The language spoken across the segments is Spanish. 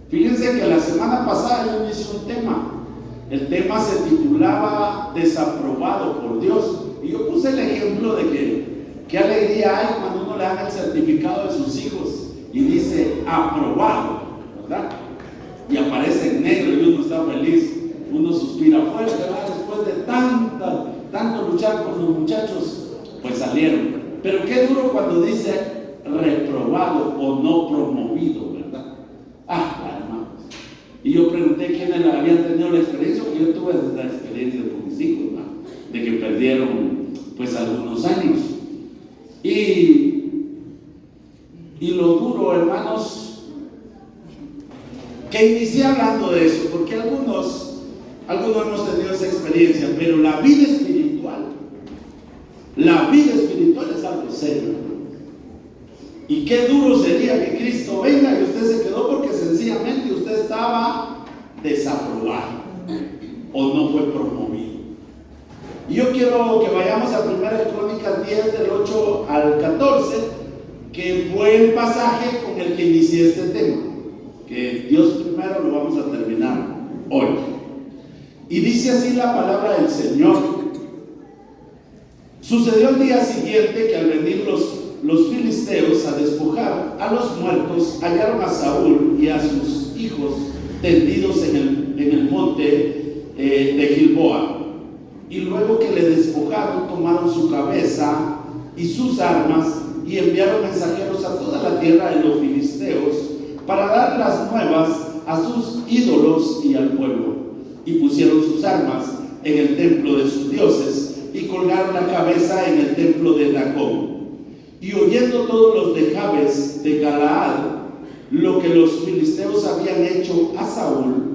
Fíjense que la semana pasada yo hice un tema. El tema se titulaba Desaprobado por Dios. Y yo puse el ejemplo de que qué alegría hay cuando uno le dan el certificado de sus hijos y dice aprobado, ¿verdad? Y aparece en negro y uno está feliz, uno suspira fuerte, ¿verdad? Después de tanto luchar con los muchachos, pues salieron. Pero qué duro cuando dice reprobado o no promovido, ¿verdad? Hermano. Y yo pregunté quiénes habían tenido la experiencia, porque yo tuve la experiencia con mis hijos, ¿verdad? De que perdieron pues algunos años. Y lo duro, hermanos, que inicié hablando de eso, porque algunos hemos tenido esa experiencia, pero la vida espiritual es algo serio. Y qué duro sería que Cristo venga y usted se quedó porque sencillamente usted estaba desaprobado o no fue promovido. Y yo quiero que vayamos a 1 Crónicas 10 del 8 al 14, que fue el pasaje con el que inicié este tema, que Dios primero lo vamos a terminar hoy. Y dice así la palabra del Señor: sucedió el día siguiente que al venir los filisteos a despojar a los muertos, hallaron a Saúl y a sus hijos tendidos en el monte de Gilboa. Y luego que le despojaron, tomaron su cabeza y sus armas y enviaron mensajeros a toda la tierra de los filisteos para dar las nuevas a sus ídolos y al pueblo. Y pusieron sus armas en el templo de sus dioses y colgaron la cabeza en el templo de Dagón. Y oyendo todos los de Jabes de Galaad lo que los filisteos habían hecho a Saúl,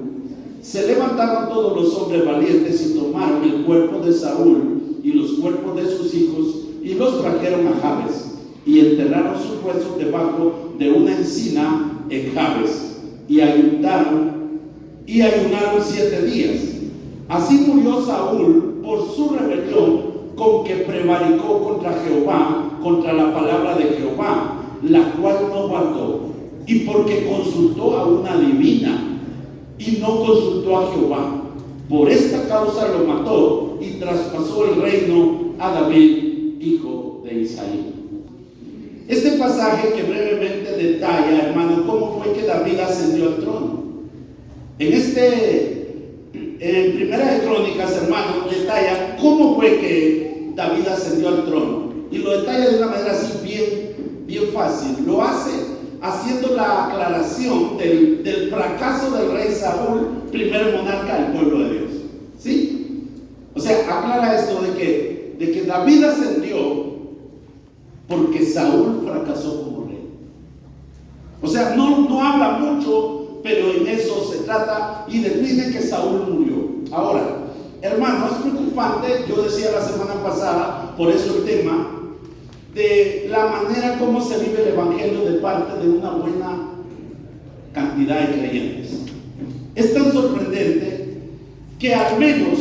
se levantaron todos los hombres valientes y tomaron el cuerpo de Saúl y los cuerpos de sus hijos y los trajeron a Jabes y enterraron sus huesos debajo de una encina en Jabes y ayunaron 7 días. Así murió Saúl por su rebelión, con que prevaricó contra Jehová, contra la palabra de Jehová, la cual no guardó, y porque consultó a una divina y no consultó a Jehová. Por esta causa lo mató y traspasó el reino a David, hijo de Isaí. Este pasaje que brevemente detalla, hermano, cómo fue que David ascendió al trono. En Primera de Crónicas, hermano, detalla cómo fue que David ascendió al trono. Y lo detalla de una manera así bien fácil. Lo hace haciendo la aclaración del fracaso del rey Saúl, primer monarca del pueblo de Dios. ¿Sí? O sea, aclara esto de que David ascendió porque Saúl fracasó como rey. O sea, no habla mucho, pero en eso se trata y define que Saúl murió. Ahora, hermano, es preocupante, yo decía la semana pasada, por eso el tema, de la manera como se vive el evangelio de parte de una buena cantidad de creyentes. Es tan sorprendente que al menos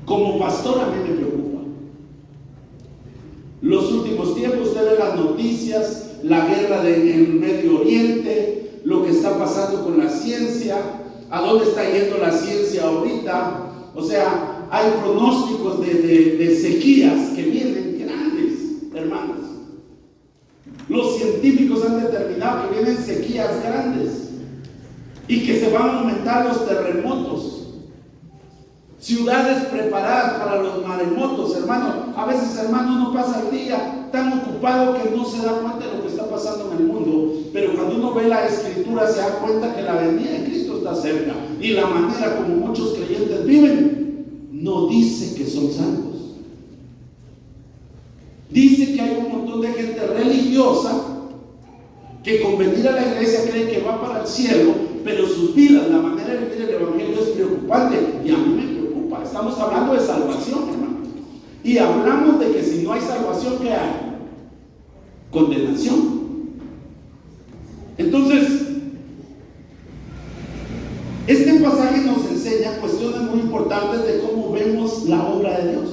como pastor a mí me preocupa. Los últimos tiempos, usted ve las noticias, la guerra en el Medio Oriente, lo que está pasando con la ciencia, a dónde está yendo la ciencia ahorita. O sea, hay pronósticos de sequías que vienen grandes, hermanos. Los científicos han determinado que vienen sequías grandes y que se van a aumentar los terremotos. Ciudades preparadas para los maremotos, hermano. A veces, hermano, uno pasa el día tan ocupado que no se da cuenta de lo que está pasando en el mundo. Pero cuando uno ve la Escritura se da cuenta que la venida de Cristo está cerca. Y la manera como muchos creyentes viven no dice que son salvos. Dice que hay un montón de gente religiosa que con venir a la iglesia cree que va para el cielo, pero sus vidas, la manera de vivir el evangelio es preocupante. Y a mí me preocupa. Estamos hablando de salvación, hermano. Y hablamos de que si no hay salvación, ¿qué hay? Condenación. Entonces, este pasaje nos enseña cuestiones muy importantes de cómo vemos la obra de Dios.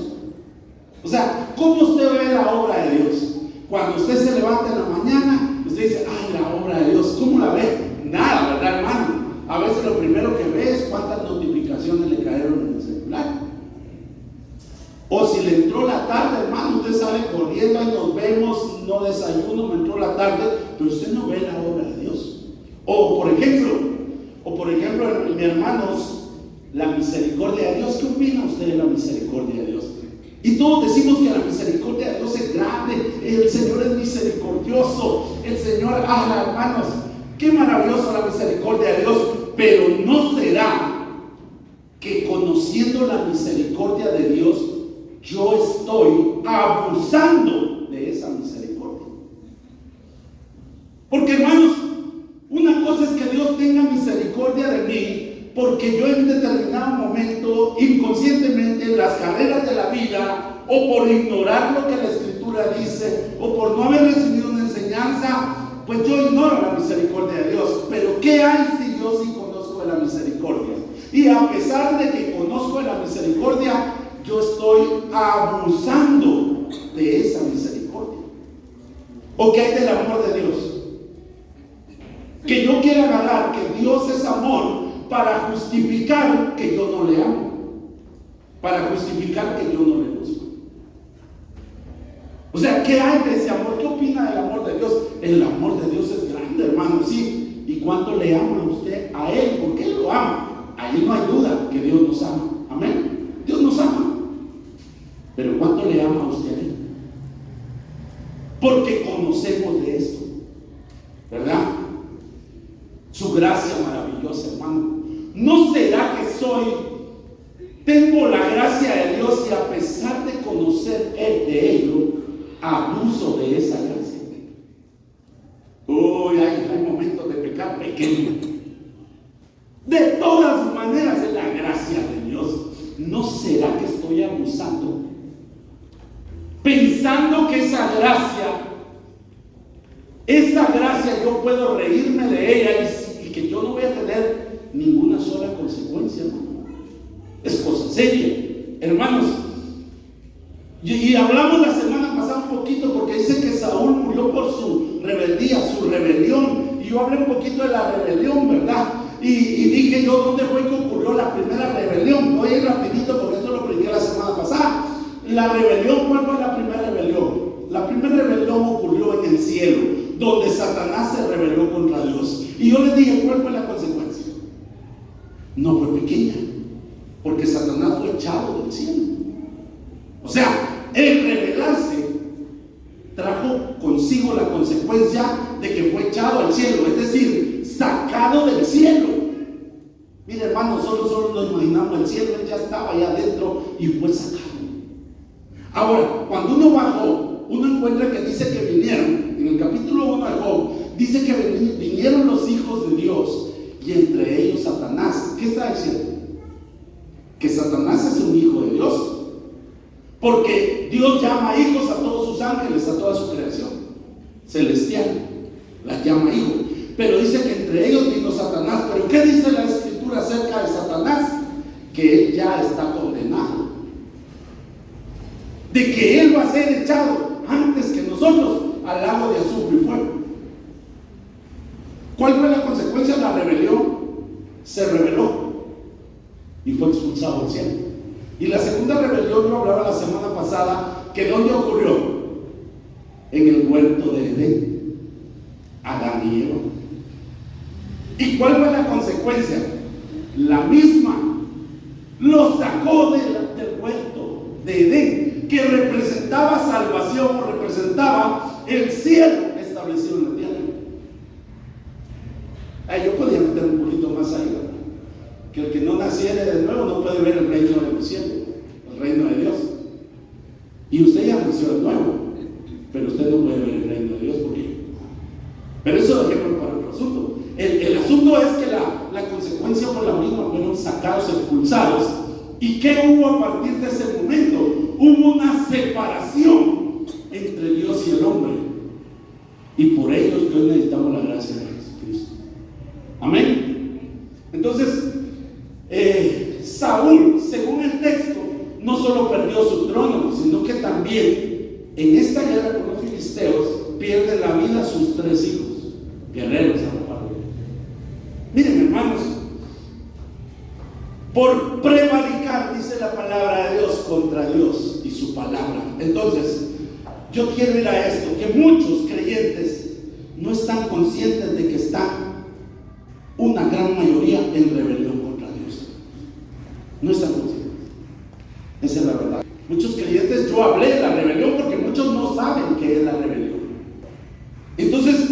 O sea, ¿cómo usted ve la obra de Dios? Cuando usted se levanta en la mañana, usted dice, ay, la obra de Dios, ¿cómo la ve? Nada. a veces lo primero que ve es cuántas notificaciones le cayeron en el celular. O si le entró la tarde, hermano, usted sale corriendo y nos vemos, no desayuno, me entró la tarde, pero usted no ve la obra de Dios. O por ejemplo, mis hermanos, la misericordia de Dios. ¿Qué opina usted de la misericordia de Dios? Y todos decimos que la misericordia de Dios es grande, el Señor es misericordioso, el Señor, hermanos, qué maravillosa la misericordia de Dios. Pero ¿no será que conociendo la misericordia de Dios, yo estoy abusando de esa misericordia? Porque, hermanos, una cosa es que Dios tenga misericordia de mí porque yo en determinado momento, inconscientemente, en las carreras de la vida, o por ignorar lo que la Escritura dice, o por no haber recibido una enseñanza, pues yo ignoro la misericordia de Dios. Pero ¿qué hay si yo sí conozco de la misericordia? Y a pesar de que conozco de la misericordia, yo estoy abusando de esa misericordia. ¿O qué hay del amor de Dios? Que yo quiera agarrar que Dios es amor para justificar que yo no le amo, para justificar que yo no le busco. O sea, ¿qué hay de ese amor? ¿Qué opina del amor de Dios? El amor de Dios es grande, hermano, sí. ¿Y cuánto le ama usted a Él? ¿Por qué lo ama? Ahí no hay duda que Dios nos ama. Amén. Dios nos ama. Pero ¿cuánto le ama a usted a Él? Porque conocemos de esto, ¿verdad? Su gracia maravillosa, hermano. ¿No será que tengo la gracia de Dios y a pesar de conocer de ello, abuso de esa gracia? Uy, hay momentos de pecar pequeño. De todas maneras es la gracia de Dios. ¿No será que estoy abusando? Pensando que esa gracia yo puedo reírme de ella y que yo no voy a tener ninguna sola consecuencia, hermano. Es cosa seria, hermanos. Y hablamos la semana pasada un poquito porque dice que Saúl murió por su rebeldía, su rebelión. Y yo hablé un poquito de la rebelión, ¿verdad? Y dije yo, ¿dónde fue que ocurrió la primera rebelión? Voy a ir rapidito porque esto lo prediqué la semana pasada. La rebelión, ¿cuál fue la primera rebelión? La primera rebelión ocurrió en el cielo, donde Satanás se rebeló contra Dios. Y yo les dije, ¿cuál fue la consecuencia? No fue pequeña, porque Satanás fue echado del cielo. O sea, el rebelarse trajo consigo la consecuencia de que fue echado al cielo, es decir, sacado del cielo. Mire, hermano, nosotros nos imaginamos el cielo, él ya estaba allá adentro y fue sacado. Ahora, cuando uno bajó, uno encuentra que dice que vinieron, en el capítulo 1 de Job, dice que vinieron los hijos de Dios y entre ellos Satanás. ¿Qué está diciendo? Que Satanás es un hijo de Dios, porque Dios llama hijos a todos sus ángeles, a toda su creación celestial, las llama hijos. Pero dice que entre ellos vino Satanás. ¿Pero qué dice la Escritura acerca de Satanás? Que él ya está condenado, de que él va a ser echado antes que nosotros al lago de azufre y fuego. ¿Cuál fue la consecuencia de la rebelión? Se rebeló y fue expulsado del cielo. Y la segunda rebelión, yo hablaba la semana pasada, que ¿dónde ocurrió? En el huerto de Edén, Adán y Eva. ¿Y cuál fue la consecuencia? La misma. Lo sacó del huerto de Edén, que representaba salvación o representaba el cielo establecido en la tierra. Yo podría meter un poquito más ahí, ¿verdad? Que el que no naciere de nuevo no puede ver el reino de los cielos, el reino de Dios. Y usted ya nació de nuevo, pero usted no puede ver el reino de Dios. ¿Por qué? Pero eso dejémoslo para otro asunto. El asunto es que la consecuencia por la misma fueron sacados, expulsados. ¿Y qué hubo a partir de ese momento? Hubo una separación entre Dios y el hombre. Y por ello es que hoy necesitamos la gracia de Jesucristo. Amén. Entonces, Saúl, según el texto, no solo perdió su trono, sino que también en esta guerra con los filisteos pierden la vida sus 3 hijos guerreros. Miren, hermanos, por prevaricar, dice la palabra de Dios, contra Dios y su palabra. Entonces, yo quiero ir a esto, que muchos creyentes no están conscientes de que están, una gran mayoría, en rebelión contra Dios. No están conscientes. Esa es la verdad. Muchos creyentes, yo hablé de la rebelión porque muchos no saben qué es la rebelión. Entonces,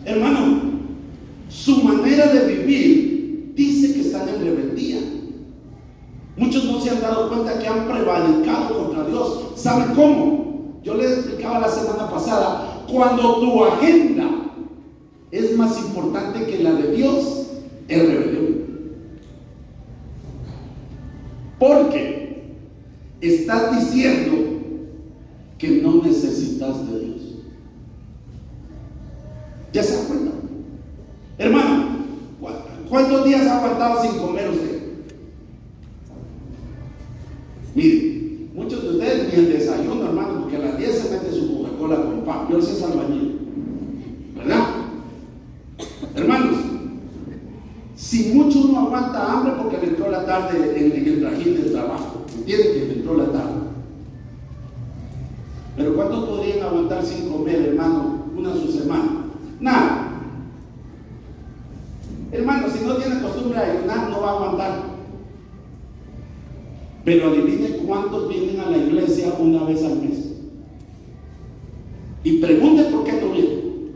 hermano, su manera de vivir dice que están en rebeldía. Muchos no se han dado cuenta que han prevaricado contra Dios. ¿Saben cómo? Yo les explicaba la semana pasada, cuando tu agenda es más importante que la de Dios, es rebelión. Porque estás diciendo que no necesitas de Dios. ¿Ya se dan cuenta? Hermano, ¿cuántos días ha aguantado sin comer usted? Mire, muchos de ustedes ni el desayuno, hermano, porque a las 10 se mete su Coca-Cola con pan. Yo sé albañil, ¿verdad? Hermanos, si mucho uno aguanta hambre porque le entró la tarde en el trajín del trabajo, entiende que le entró la tarde. Pero ¿cuántos podrían aguantar sin comer, hermano, una su semana? Nada. Hermano, si no tiene costumbre de ayunar, no va a aguantar. Pero adivine cuántos vienen a la iglesia una vez al mes. Y pregunte por qué no vienen.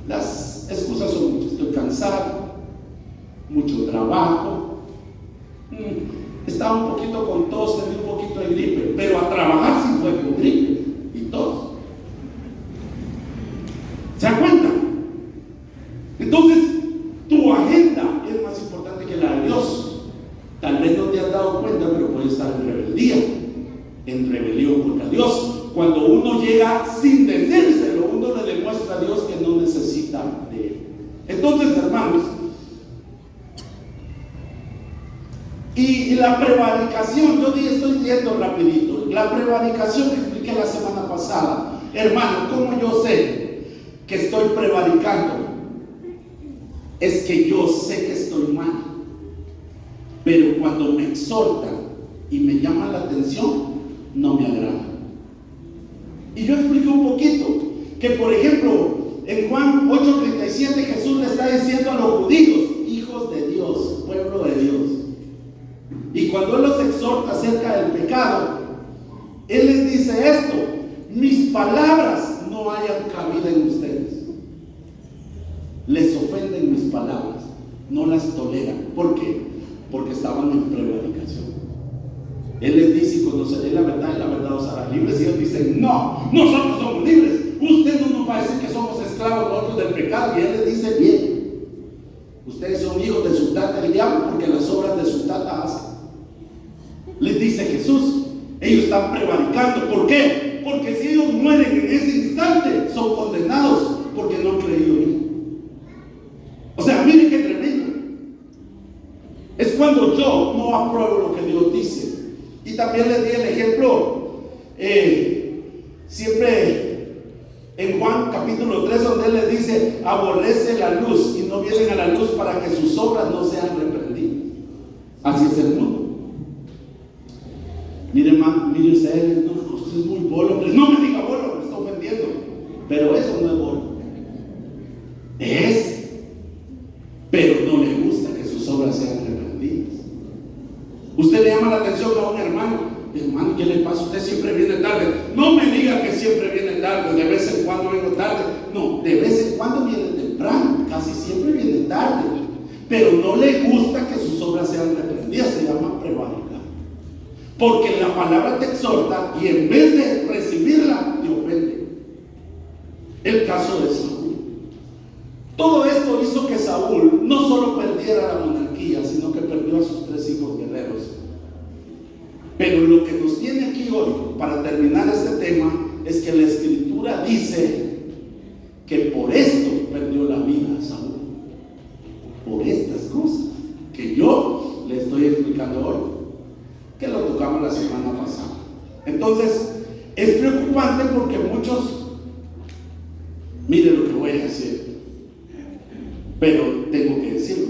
Las excusas son muchas. Estoy cansado, mucho trabajo, estaba un poquito con tos, tenía un poquito de gripe, pero a trabajar sí fue con gripe y tos. ¿Se dan cuenta? Entonces, tu agenda es más importante que la de Dios. Tal vez no te has dado cuenta, pero puedes estar en rebeldía, en rebelión contra Dios. Cuando uno llega sin decírselo, uno le demuestra a Dios que no necesita de Él. Entonces, hermanos, y la prevaricación, yo estoy diciendo rapidito, la prevaricación que expliqué la semana pasada, hermano, ¿cómo yo sé que estoy prevaricando? Es que yo sé que estoy mal, pero cuando me exhortan y me llaman la atención, no me agrada. Y yo expliqué un poquito que, por ejemplo, en Juan 8:37 Jesús le está diciendo a los judíos, hijos de Dios, pueblo de Dios. Y cuando Él los exhorta acerca del pecado, Él les dice esto: mis palabras no hayan cabida en ustedes. Les ofenden mis palabras, no las toleran. ¿Por qué? Porque estaban en prevaricación. Él les dice, y conoceré la verdad y la verdad os hará libres. Y ellos dicen, no, nosotros somos libres. Usted no nos va a decir que somos esclavos nosotros del pecado. Y Él les dice, bien, ustedes son hijos de su tata el diablo, porque las obras de su tata hacen. Les dice Jesús, ellos están prevaricando. ¿Por qué? Porque si ellos mueren en ese instante, son condenados porque no han creído en Él. O sea, miren qué tremendo. Es cuando yo no apruebo lo que Dios dice. Y también les di el ejemplo, siempre en Juan capítulo 3, donde Él les dice, aborrece la luz y no vienen a la luz para que sus obras no sean reprendidas. Así es el mundo. Mire, hermano, mire usted, no, usted es muy bolo. No me diga bolo, me está ofendiendo. Pero eso no es bolo. Es, pero no le gusta que sus obras sean reprendidas. Usted le llama la atención a un hermano, ¿qué le pasa? Usted siempre viene tarde. No me diga que siempre viene tarde, de vez en cuando vengo tarde. No, de vez en cuando viene temprano, casi siempre viene tarde. Pero no le gusta que sus obras sean reprendidas, se llama prevaricar. Porque la palabra te exhorta y en vez de recibirla, te ofende. El caso de Saúl. Todo esto hizo que Saúl no solo perdiera la monarquía, sino que perdió a sus 3 hijos guerreros. Pero lo que nos tiene aquí hoy, para terminar este tema, es que la Escritura dice que por esto perdió la vida Saúl. Por estas cosas que yo le estoy explicando hoy, que lo tocamos la semana pasada. Entonces, es preocupante porque muchos, mire lo que voy a decir, pero tengo que decirlo.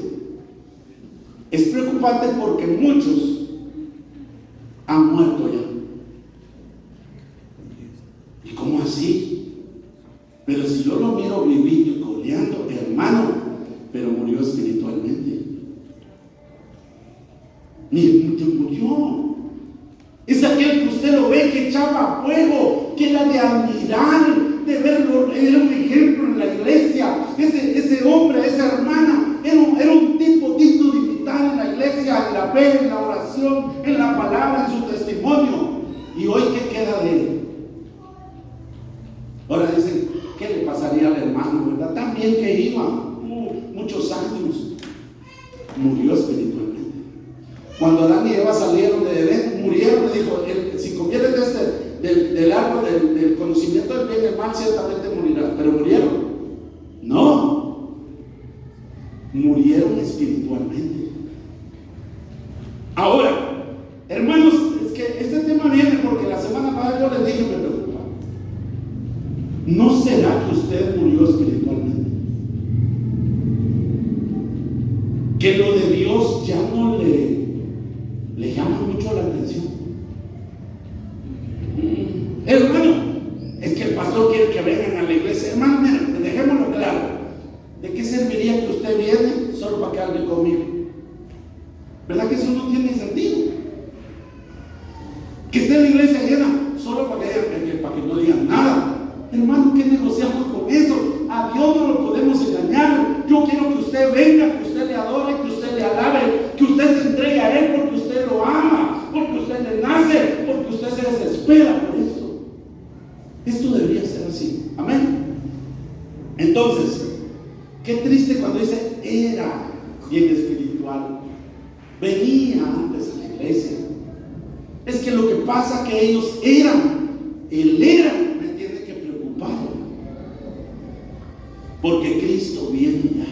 Es preocupante porque muchos han muerto ya. ¿Y cómo así? Pero si yo lo miro vivito y coleando, hermano, pero murió espiritualmente. Murió. Es aquel que usted lo ve que echaba fuego, que era de admirar, de verlo, era un ejemplo en la iglesia. Ese hombre, esa hermana, era un tipo digno de imitar en la iglesia, en la fe, en la oración, en la palabra, en su testimonio. ¿Y hoy qué queda de él? Ahora dicen, ¿qué le pasaría al hermano, verdad? También que iba muchos años, murió espiritualmente. Cuando Adán y Eva salieron de Edén, murieron. Le dijo, si comieres del árbol del conocimiento del bien y del mal, ciertamente morirás. Pero murieron. No, murieron espiritualmente. Ahora, hermanos, es que este tema viene porque la semana pasada yo les dije, me preocupa. ¿No será que usted murió espiritualmente? Que lo de Dios ya no le llama mucho la atención. Hermano, es que el pastor quiere que vengan a la iglesia. Hermano, miren, dejémoslo claro. ¿De qué serviría que usted viene solo para que hable conmigo? ¿Verdad que eso no tiene sentido? Que esté la iglesia llena solo para que no digan nada. Hermano, ¿qué negociamos con eso? A Dios no lo podemos engañar. Yo quiero que usted venga, que usted le adore, que usted le alabe, que usted se entregue a Él porque usted lo ama, porque usted le nace, porque usted se desespera por esto. Esto debería ser así. Amén. Entonces, qué triste cuando dice era bien espiritual, venía antes a la iglesia. Es que lo que pasa es que ellos eran, él era, me tiene que preocupar, porque Cristo viene ya.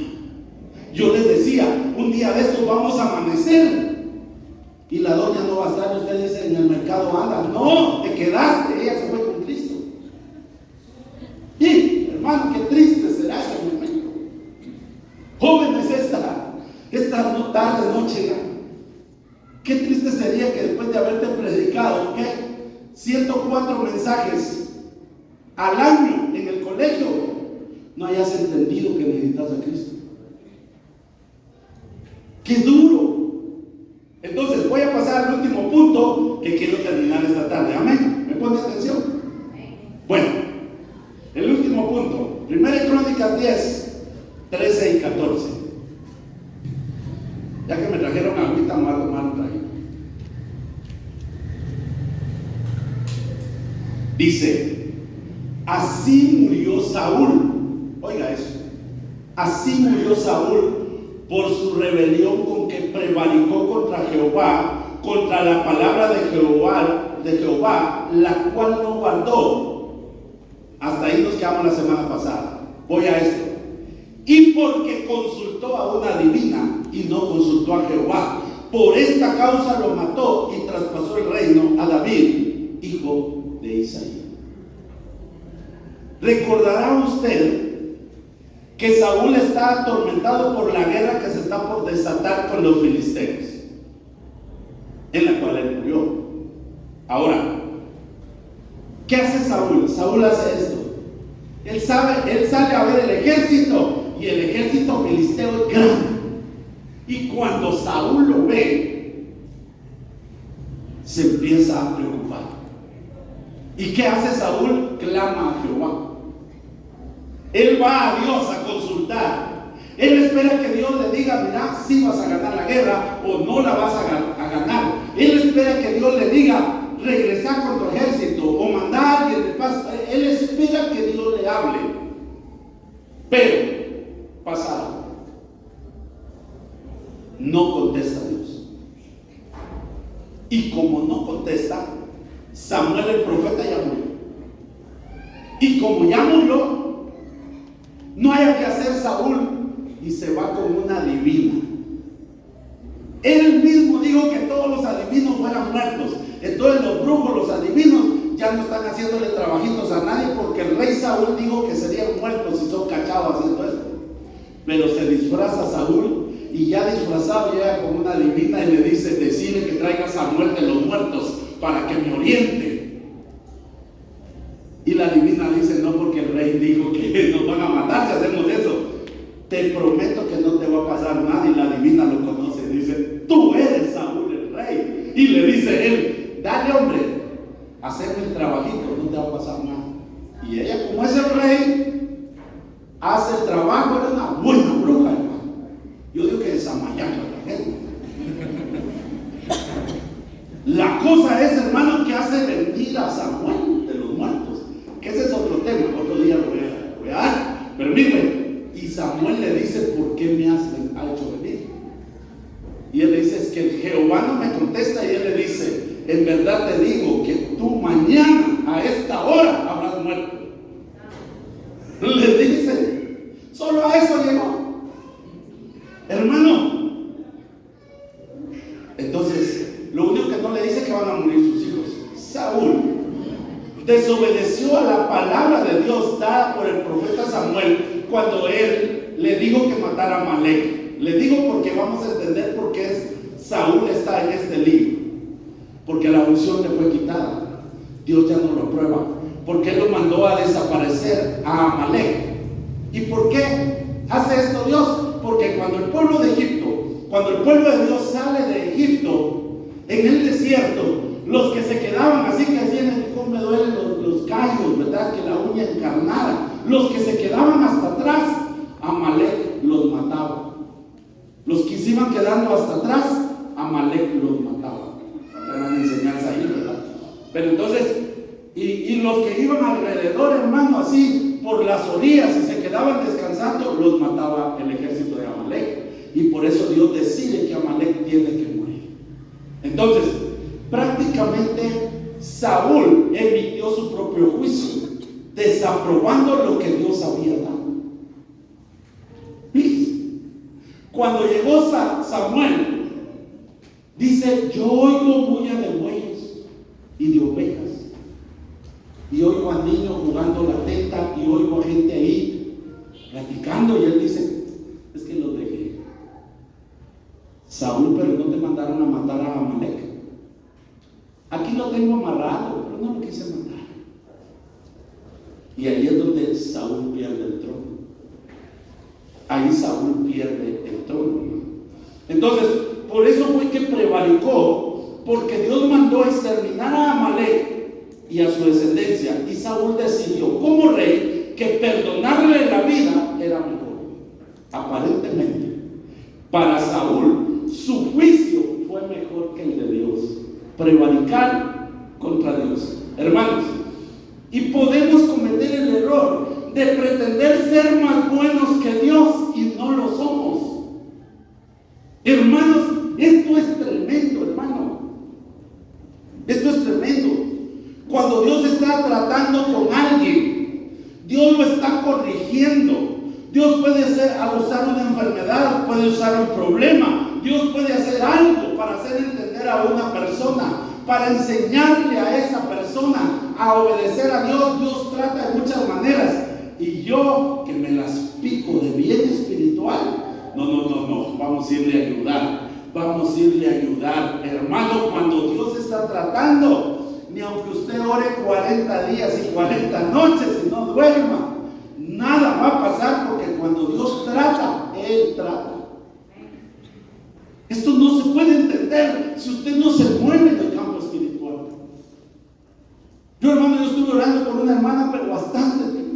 Yo les decía, un día de estos vamos a amanecer y la doña no va a estar. Usted dice, en el mercado anda. No, te quedaste, ella se fue con Cristo. Y hermano, qué triste será ese momento. Jóvenes, esta tarde, noche, qué triste sería que después de haberte predicado 104 mensajes al año en el colegio, no hayas entendido que necesitas a Cristo. ¡Qué duro! Entonces voy a pasar al último punto que quiero terminar esta tarde. Amén. ¿Me pone atención? Bueno, el último punto, 1 Crónicas 10, 13 y 14. Ya que me trajeron agüita, malo traje. Dice, así murió Saúl. Oiga eso. Así murió Saúl por su rebelión con que prevaricó contra Jehová, contra la palabra de Jehová, la cual no guardó. Hasta ahí nos quedamos la semana pasada. Voy a esto. Y porque consultó a una divina y no consultó a Jehová, por esta causa lo mató y traspasó el reino a David, hijo de Isaí. Recordará usted que Saúl está atormentado por la guerra que se está por desatar con los filisteos, en la cual él murió. Ahora, ¿qué hace Saúl? Saúl hace esto. Él sale a ver el ejército, y el ejército filisteo es grande. Y cuando Saúl lo ve, se empieza a preocupar. ¿Y qué hace Saúl? Clama a Jehová. Él va a Dios a consultar. Él espera que Dios le diga, mira, si vas a ganar la guerra o no la vas a ganar. Él espera que Dios le diga, regresa con tu ejército o mandar a alguien de paz. Él espera que Dios le hable. Pero pasa algo. No contesta a Dios. Y como no contesta, Samuel el profeta ya murió. Y como ya murió, no hay que hacer Saúl y se va con una adivina. Él mismo dijo que todos los adivinos fueran muertos. Entonces los brujos, los adivinos, ya no están haciéndole trabajitos a nadie, porque el rey Saúl dijo que serían muertos si son cachados haciendo esto. Pero se disfraza Saúl y ya disfrazado llega con una divina y le dice: decide que traiga a Samuel de los muertos para que me oriente. Y la divina dice: no, porque el rey dijo que nos van a matar si hacemos eso. Te prometo que no te va a pasar nada. Y la divina lo conoce y dice: tú eres Saúl el rey. Y le dice él: dale, hombre, hacerme el trabajito, no te va a pasar nada. Y ella, como es el rey, hace el trabajo. Era una buena bruja, hermano. Yo digo que desamayando a la gente. La cosa es, hermano, que hace venir a Samuel de los muertos, que ese es otro tema, otro día lo voy a dar. Pero mire, y Samuel le dice: ¿por qué me has hecho venir? Y él le dice: es que Jehová no me contesta. Y él le dice: en verdad te digo que tú mañana a esta hora habrás muerto. Le dice, solo a eso llegó, hermano. Entonces, lo único que no le dice es que van a morir sus hijos. Saúl desobedeció a la palabra de Dios dada por el profeta Samuel cuando él le dijo que matara a Amalek. Le digo porque vamos a entender por qué Saúl está en este libro. Porque la unción le fue quitada. Dios ya no lo aprueba. Porque él lo mandó a desaparecer a Amalek. ¿Y por qué hace esto Dios? Porque cuando el pueblo de Dios sale de Egipto, en el desierto, los que se quedaban, así que hacían: ¿cómo me duelen los callos, verdad? Que la uña encarnada. Los que se quedaban hasta atrás, Amalek los mataba. Los que se iban quedando hasta atrás, Amalek los mataba. Gran enseñanza ahí, ¿verdad? Pero entonces, y los que iban alrededor, hermano, así por las orillas y se quedaban descansando, los mataba el ejército de Amalek. Y por eso Dios decide que Amalek tiene que morir. Entonces, prácticamente Saúl emitió su propio juicio, desaprobando lo que Dios había dado. Fíjense, cuando llegó Samuel, dice: yo oigo bulla de bueyes y de ovejas, y oigo a niños jugando la teta, y oigo a gente ahí platicando. Y él dice: es que los dejé. Saúl, pero no te mandaron a matar a Amalek. Aquí lo tengo amarrado, pero no lo quise matar. Y ahí es donde Saúl pierde el trono. Ahí Saúl pierde el trono. Entonces, por eso fue que prevaricó, porque Dios mandó a exterminar a Amalek y a su descendencia. Y Saúl decidió, como rey, que perdonarle la vida era mejor. Aparentemente, para Saúl, su juicio fue mejor que el de Dios. Prevaricar contra Dios, hermanos. Y podemos cometer el error de pretender ser más buenos que Dios y no lo somos. Hermanos, esto es tremendo, hermano. Esto es tremendo. Cuando Dios está tratando con alguien, Dios lo está corrigiendo. Dios puede usar una enfermedad, puede usar un problema. Dios puede hacer algo para hacer entender a una persona, para enseñarle a esa persona a obedecer a Dios. Dios trata de muchas maneras. Y yo, que me las pico de bien espiritual, no, vamos a irle a ayudar. Vamos a irle a ayudar. Hermano, cuando Dios está tratando, ni aunque usted ore 40 días y 40 noches y no duerma, nada va a pasar, porque cuando Dios trata, Él trata. Esto no se puede entender si usted no se mueve en el campo espiritual. Yo, hermano, yo estuve orando por una hermana, pero bastante tiempo.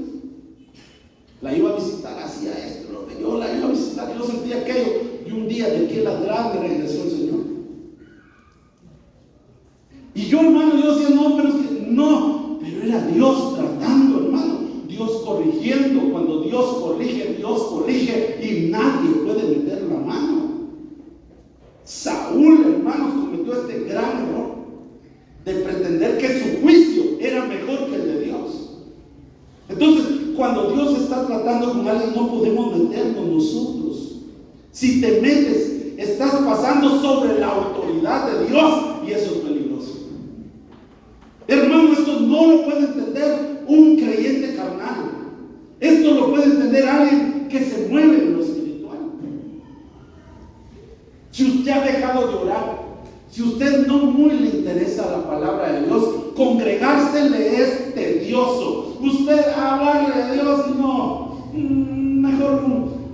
La iba a visitar, hacía esto, yo la iba a visitar, yo sentía aquello, y un día de que ladrar me regresó el Señor. Y yo, hermano, yo decía: no, pero es que no, pero era Dios tratando, hermano, Dios corrigiendo. Cuando Dios corrige y nadie puede meter la mano. Saúl, hermanos, cometió este gran error de pretender que su juicio era mejor que el de Dios. Entonces, cuando Dios está tratando con alguien, no podemos meternos nosotros. Si te metes, estás pasando sobre la autoridad de Dios, y eso es peligroso. Hermano, esto no lo puede entender un creyente carnal. Esto lo puede entender alguien que se mueve en lo espiritual. Si usted ha dejado de orar, si usted no muy le interesa la palabra de Dios, congregarse le es tedioso. Usted hablarle de Dios, no, mejor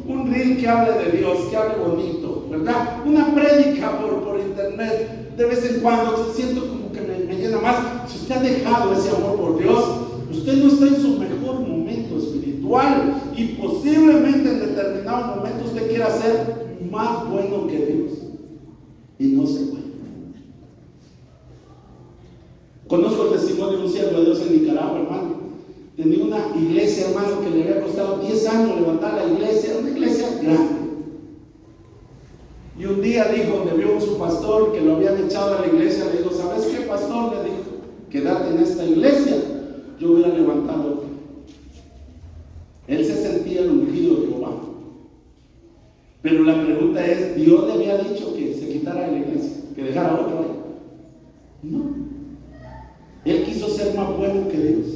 un reel que hable de Dios, que hable bonito, ¿verdad? Una prédica por internet, de vez en cuando, siento como que me llena más. Si usted ha dejado ese amor por Dios, usted no está en su mejor momento espiritual y posiblemente en determinado momento usted quiera ser más bueno que Dios y no se puede. Conozco el testimonio de un siervo de Dios en Nicaragua, hermano. Tenía una iglesia, hermano, que le había costado 10 años levantar la iglesia, una iglesia grande. Y un día dijo, donde vio a su pastor que lo habían echado a la iglesia, le dijo, ¿sabes qué, pastor? Le dijo, quédate en esta iglesia, yo voy a levantar otra. Él se sentía el ungido de Jehová. Pero la pregunta es, ¿Dios le había dicho que se quitara de la iglesia, que dejara otra? No. Él quiso ser más bueno que Dios.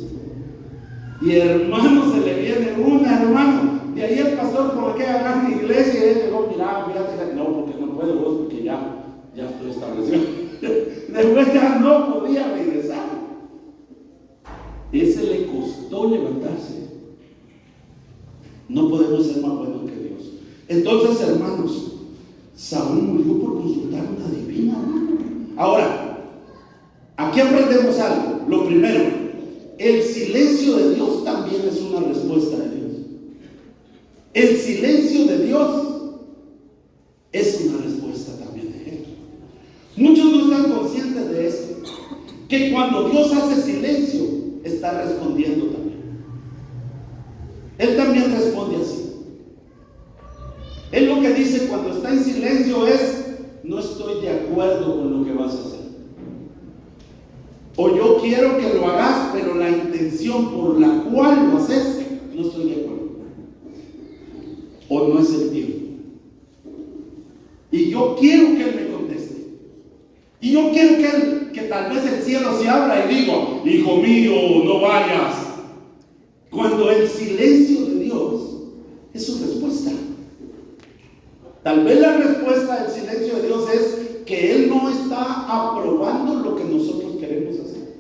Y hermano, se le viene una, hermano. De ahí el pastor como que agarra una iglesia y él llegó, mira, fíjate, no, porque no puedo vos, porque ya estoy establecido. Después ya no podía regresar. Ese le costó levantarse. No podemos ser más buenos que Dios. Entonces, hermanos, Saúl murió por consultar una divina, hermano. Ahora, aquí aprendemos algo. Lo primero, el silencio de Dios también es una respuesta de Dios. El silencio de Dios es una respuesta también de Él. Muchos no están conscientes de esto, que cuando Dios hace silencio, está respondiendo también. Él también responde así. Él lo que dice cuando está en silencio es, no estoy de acuerdo con lo que vas a hacer. O yo quiero que lo hagas, pero la intención por la cual lo haces, no estoy de acuerdo. O no es el tiempo. Y yo quiero que Él me conteste. Y yo quiero que tal vez el cielo se abra y digo, hijo mío, no vayas. Cuando el silencio de Dios es su respuesta. Tal vez la respuesta del silencio de Dios es que Él no está aprobando lo que nosotros queremos hacer.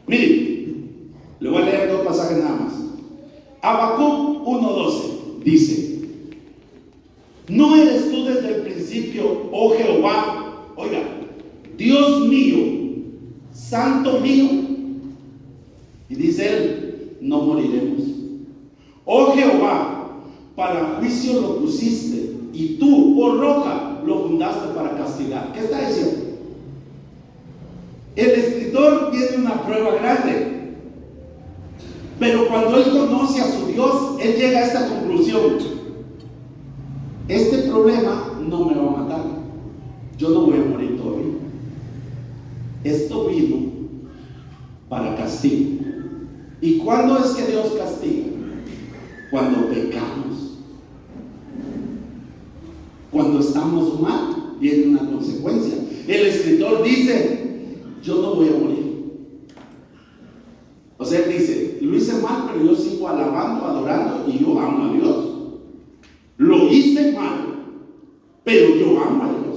Miren, le voy a leer 2 pasajes nada más. Habacuc 1:12 dice, ¿no eres tú desde el principio, oh Jehová, oiga, Dios mío, santo mío? Y dice él, no moriremos. Oh Jehová, para juicio lo pusiste, y tú, oh roca, lo fundaste para castigar. ¿Qué está diciendo? El escritor tiene una prueba grande, pero cuando él conoce a su Dios, él llega a esta conclusión: este problema no me va a matar, yo no voy a morir todavía. Esto vino para castigo. ¿Y cuándo es que Dios castiga? Cuando pecamos. Cuando estamos mal, viene una consecuencia. El escritor dice, yo no voy a morir. O sea, él dice, lo hice mal, pero yo sigo alabando, adorando, y yo amo a Dios. Lo hice mal, pero yo amo a Dios.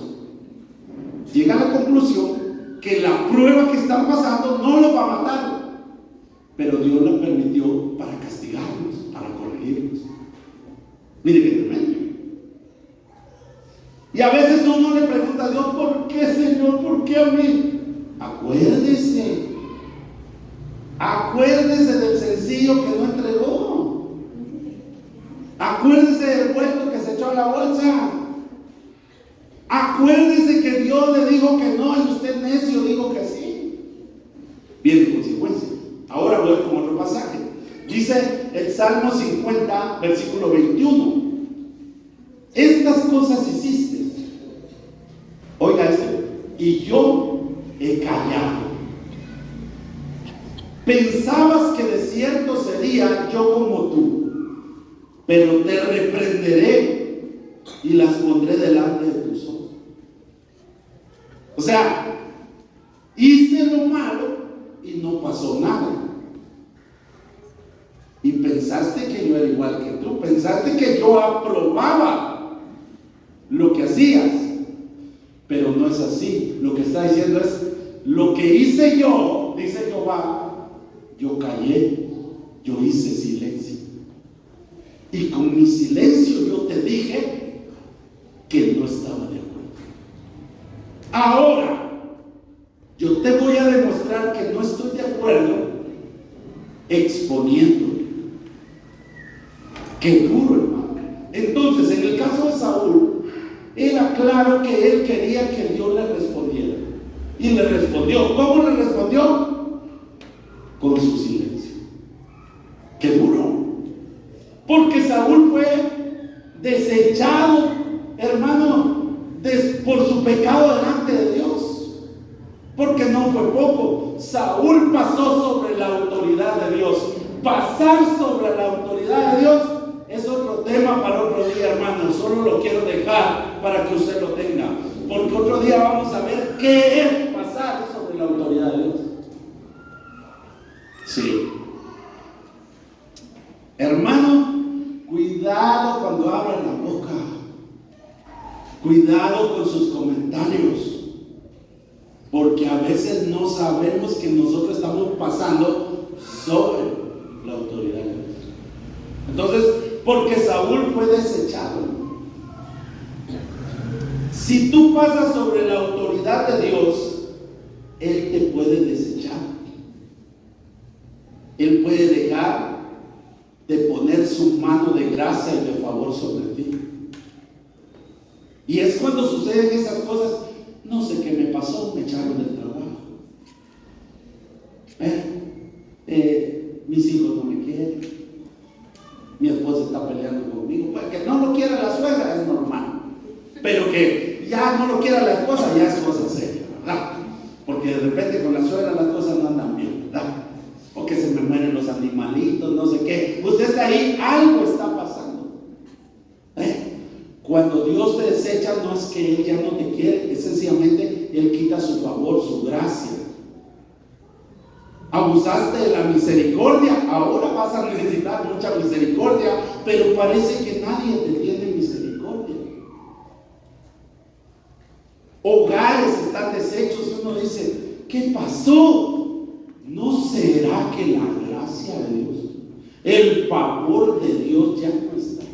Llega a la conclusión que la prueba que están pasando no lo va a matar, pero Dios lo permitió para castigarnos, para corregirnos. Mire qué tremendo. Y a veces uno le pregunta a Dios, ¿por qué, Señor? ¿Por qué a mí? Acuérdese del sencillo que no entregó. Acuérdese del vuelto que se echó a la bolsa. Acuérdese que Dios le dijo que no y usted necio dijo que sí. Viene consecuencia. Ahora voy con otro pasaje. Dice el Salmo 50, versículo 21. Estas cosas hiciste. Oiga esto. Y yo he callado. Pensabas que de cierto sería yo como tú, pero te reprenderé y las pondré delante de tus ojos. O sea, hice lo malo y no pasó nada. Y pensaste que yo era igual que tú, pensaste que yo aprobaba lo que hacías, es así. Lo que está diciendo es: lo que hice yo, dice Jehová, yo callé, yo hice silencio. Y con mi silencio yo te dije que no estaba de acuerdo. Ahora, yo te voy a demostrar que no estoy de acuerdo exponiéndolo. Qué duro, hermano. Entonces, en el caso de Saúl, era claro que él quería que Dios le respondiera. Y le respondió. ¿Cómo le respondió? Con su silencio. Qué duro. Porque Saúl fue desechado, hermano, por su pecado delante de Dios. Porque no fue poco. Saúl pasó sobre la autoridad de Dios. Pasar sobre la autoridad de Dios es otro tema para otro día, hermano. Solo lo quiero dejar para que usted lo tenga. Porque otro día vamos a ver qué es pasar sobre la autoridad de Dios. Sí. Hermano, cuidado cuando abra la boca. Cuidado con sus comentarios. Porque a veces no sabemos que nosotros estamos pasando sobre la autoridad de Dios. Entonces, porque Saúl fue desechado. Si tú pasas sobre la autoridad de Dios, Él te puede desechar. Él puede dejar de poner su mano de gracia y de favor sobre ti. Y es cuando suceden esas cosas. No sé qué me pasó, me echaron del trabajo. Mis hijos no me quieren. Mi esposa está peleando conmigo. Pues que no lo quiera la suegra es normal. Pero que ya no lo quiera la esposa ya es cosa seria, ¿verdad? Porque de repente con la suegra las cosas no andan bien, ¿verdad? O que se me mueren los animalitos, no sé qué. Usted está ahí, algo está pasando. Cuando Dios te desecha, no es que Él ya no te quiere, es sencillamente Él quita su favor, su gracia. Abusaste de la misericordia, ahora vas a necesitar mucha misericordia, pero parece que nadie te tiene misericordia. Hogares están deshechos y uno dice: ¿qué pasó? ¿No será que la gracia de Dios, el favor de Dios ya no está?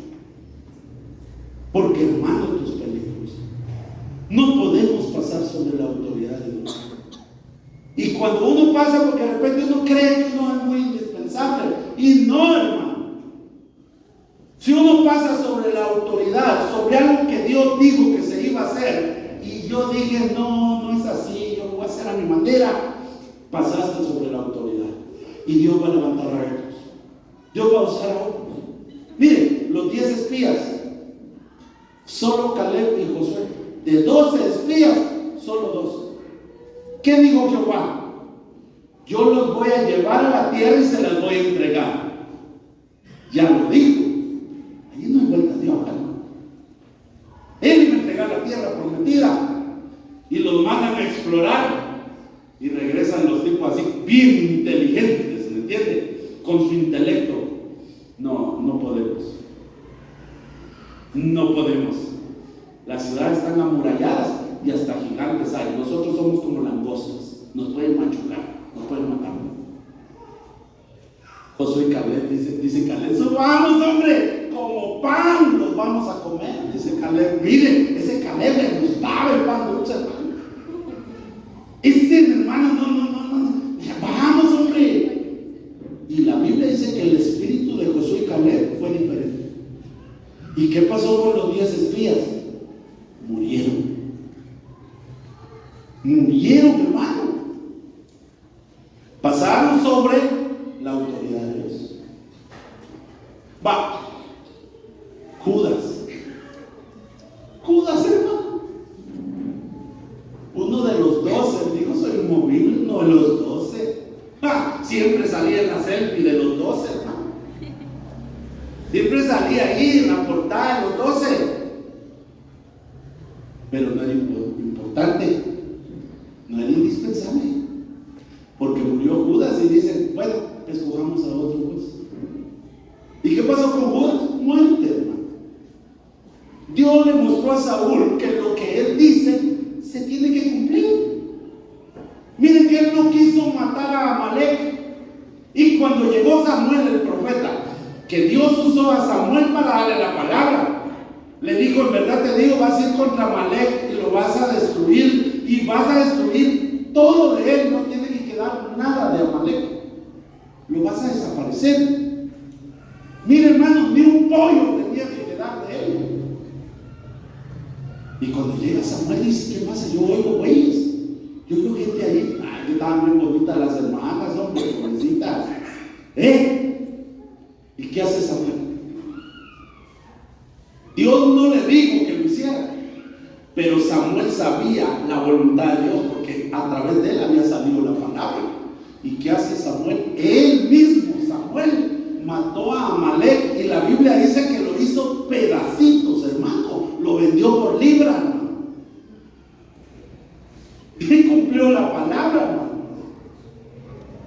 Porque, hermano, tus peligros, no podemos pasar sobre la autoridad de Dios. Y cuando uno pasa, porque de repente uno cree que uno es muy indispensable, y no, hermano. Si uno pasa sobre la autoridad, sobre algo que Dios dijo que se iba a hacer, y yo dije: no es así, yo voy a hacer a mi manera, pasaste sobre la autoridad. Y Dios va a levantar a otros. Dios va a usar a otros. Miren, los 10 espías, solo Caleb y Josué. De 12 espías, solo 2. ¿Qué dijo Jehová? Yo los voy a llevar a la tierra y se las voy a entregar. Ya lo dijo. Allí no hay vuelta de hoja, ¿no? Él iba a entregar la tierra prometida. Y los mandan a explorar. Y regresan los tipos así, bien inteligentes, ¿me entiende? Con su intelecto. No podemos. No podemos. Las ciudades están amuralladas y hasta gigantes hay. Nosotros somos como langostas. Nos pueden machucar, nos pueden matar. Josué y Caleb, dice Caleb: subamos, hombre, como pan los vamos a comer. Dice Caleb: miren, ese Caleb le gustaba el pan dulce, hermano. Hermano, no. Vamos, hombre. Y la Biblia dice que el espíritu de Josué y Caleb fue diferente. ¿Y qué pasó con los 10 espías? Murieron, hermano. Pasaron sobre la autoridad de Dios. Judas, hermano. Uno de los 12, dijo: soy inmovible, uno de los 12. Siempre salía en la selfie de los 12, hermano. Siempre salía ahí en la portada de los 12. Pero no era importante, no era indispensable. Porque murió Judas y dicen: bueno, escojamos a otro pues. ¿Y qué pasó con Judas? Muerte, hermano. Dios le mostró a Saúl que lo que él dice se tiene que cumplir. Miren que él no quiso matar a Amalek. Y cuando llegó Samuel, el profeta, que Dios usó a Samuel para darle la palabra, le dijo: en verdad te digo, vas a ir contra Amalek y lo vas a destruir, y vas a destruir todo de él, no tiene que quedar nada de Amalek, lo vas a desaparecer. Mire, hermanos, ni un pollo tenía que quedar de él. Y cuando llega Samuel dice: ¿qué pasa? Yo oigo güeyes, yo creo gente ahí, ay, que estaban muy bonitas las hermanas, hombre, jovencitas. ¿Y qué hace Samuel? Dios no le dijo que lo hiciera, pero Samuel sabía la voluntad de Dios, porque a través de él había salido la palabra. ¿Y qué hace Samuel? Él mismo, Samuel, mató a Amalek, y la Biblia dice que lo hizo pedacitos, hermano, lo vendió por libra, hermano. Y cumplió la palabra, hermano.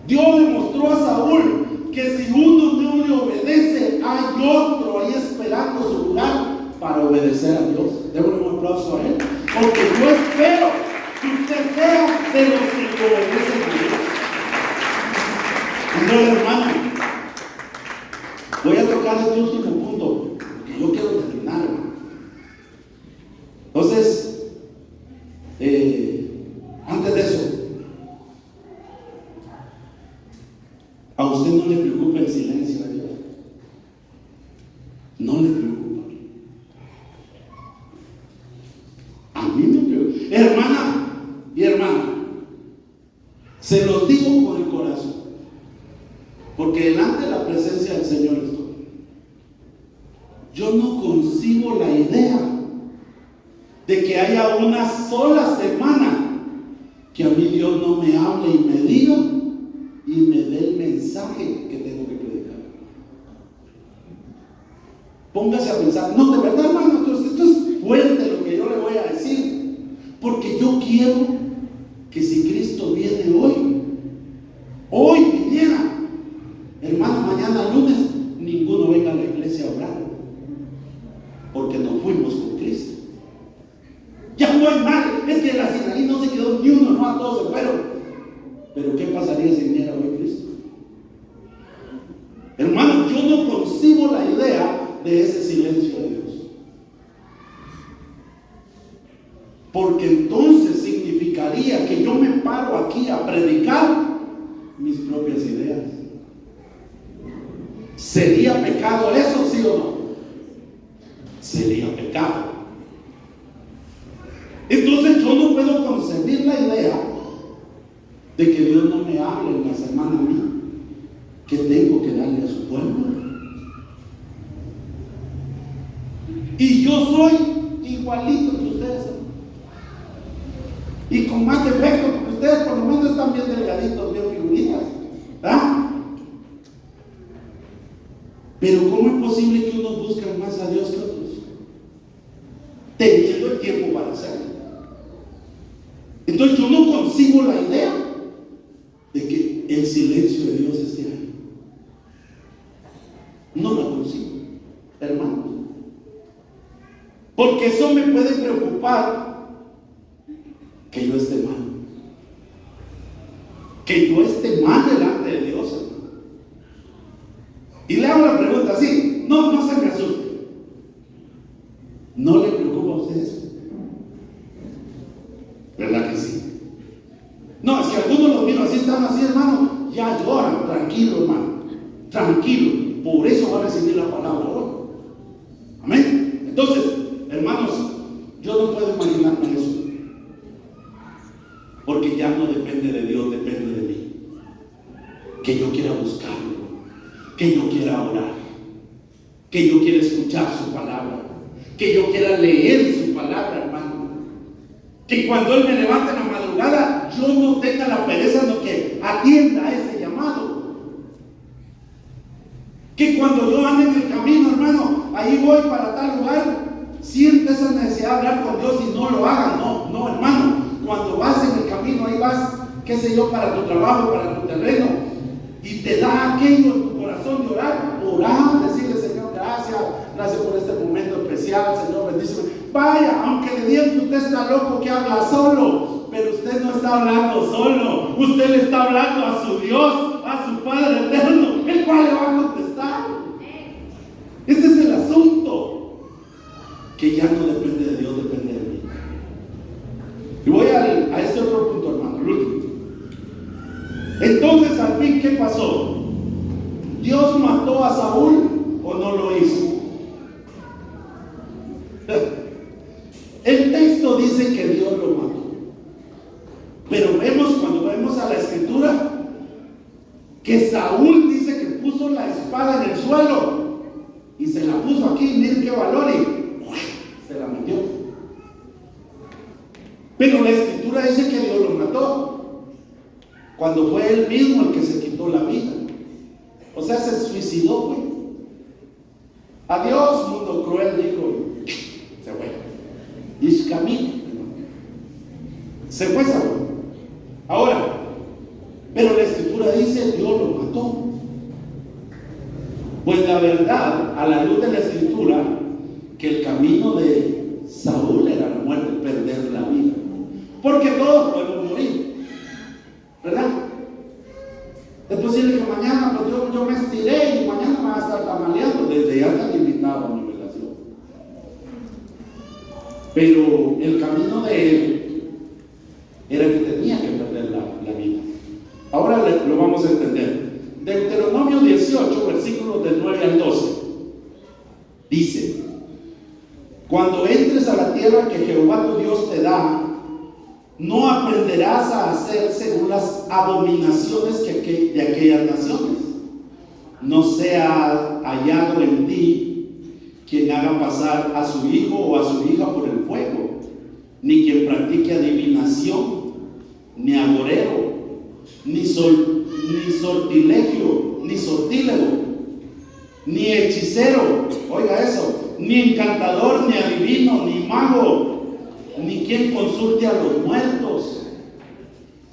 Dios le mostró a Saúl que si uno no le obedece, hay otro ahí esperando su lugar para obedecer a Dios. Démosle un aplauso a él, porque yo espero que usted sea de los que obedecen a Dios. Entonces, hermano, voy a tocar este último punto, que yo quiero terminar, hermano. Entonces, antes de eso, a usted no le preocupa el silencio de Dios. No le preocupa. A mí me preocupa. Hermana y hermano, se los digo con el corazón, porque delante de la presencia del Señor estoy. Yo no concibo la idea de que haya una sola semana que a mí Dios no me hable y me diga y me dé el mensaje que tengo que predicar. Póngase a pensar: no, de verdad, hermano, esto es fuerte lo que yo le voy a decir, porque yo quiero que si Cristo viene hoy viniera, hermano, mañana lunes, ninguno venga a la iglesia a orar, porque nos fuimos con Cristo. Ya no hay mal, es que la Sinaí no se quedó ni uno, no, a todos se fueron. Pero ¿qué pasaría si viniera hoy Cristo? Hermano, yo no concibo la idea de ese silencio de Dios, porque entonces significaría que yo me paro aquí a predicar mis propias ideas. ¿Sería pecado eso, sí o no? Sería pecado. Entonces yo no puedo concebir la idea de que Dios no me hable en la semana a mí, que tengo que darle a su pueblo. Y yo soy igualito que ustedes, y con más defectos, porque ustedes por lo menos están bien delgaditos, bien figuritas, ¿ah? Pero ¿cómo es posible que unos busquen más a Dios que otros, teniendo el tiempo para hacerlo? Entonces yo no concibo la idea de que el silencio de Dios esté ahí. No la consigo, hermanos, porque eso me puede preocupar, que yo esté mal, que yo esté mal delante de Dios, hermano. Y le hago la pregunta así: no se me asuste, ¿no le preocupa a usted eso? ¿Verdad que sí? No, es que algunos los miro así, están así, hermano, ya lloran. Tranquilo, hermano, tranquilo, por eso va a recibir la palabra hoy. Amén. Entonces, hermanos, yo no puedo imaginarme eso, porque ya no depende de Dios, depende de mí. Que yo quiera buscarlo, que yo quiera orar, que yo quiera escuchar su palabra, que yo quiera leer su palabra, hermano. Que cuando Él me levante en la madrugada, yo no tenga la pereza, sino que atienda a ese llamado. Que cuando yo ande en el camino, hermano, ahí voy para tal lugar, siente esa necesidad de hablar con Dios y no lo haga. No, hermano, cuando vas en el camino, ahí vas, qué sé yo, para tu trabajo, para tu terreno, y te da aquello en tu corazón de orar, decirle: Señor, gracias por este momento especial, Señor, bendíceme. vaya, aunque le digan que usted está loco, que habla solo, pero usted no está hablando solo, usted le está hablando a su Dios, a su Padre eterno, el cual le va a contestar. Ese es el asunto, que ya no depende de Dios, depende de mí. Y voy a este otro punto, hermano, el último. Entonces, al fin, ¿qué pasó? ¿Dios mató a Saúl o no lo hizo? El texto dice que Dios lo mató, pero cuando vemos a la escritura, que Saúl dice que puso la espada en el suelo y se la puso aquí, miren qué valor, y se la metió. Pero la escritura dice que Dios lo mató, cuando fue él mismo el que se quitó la vida. O sea, se suicidó, güey. Adiós, mundo cruel, dijo. Se fue. Y camino. Se fue Saúl. Ahora, pero la escritura dice, Dios lo mató. Pues la verdad, a la luz de la escritura, que el camino de Saúl era la muerte, perder la vida. Porque todos podemos morir, ¿verdad? Después decirle que mañana, pues yo me estiré y mañana me va a estar tamaleando. Desde ya está limitado a mi relación. Pero el camino de él era que tenía que perder la vida. Ahora lo vamos a entender. Deuteronomio 18, versículos del 9 al 12. Dice: cuando entres a la tierra que Jehová tu Dios te da, no aprenderás a hacer según las abominaciones de aquellas naciones. No sea hallado en ti quien haga pasar a su hijo o a su hija por el fuego, ni quien practique adivinación, ni agorero, ni sortilegio, ni sortílego, ni hechicero, oiga eso, ni encantador, ni adivino, ni mago, ni quien consulte a los muertos,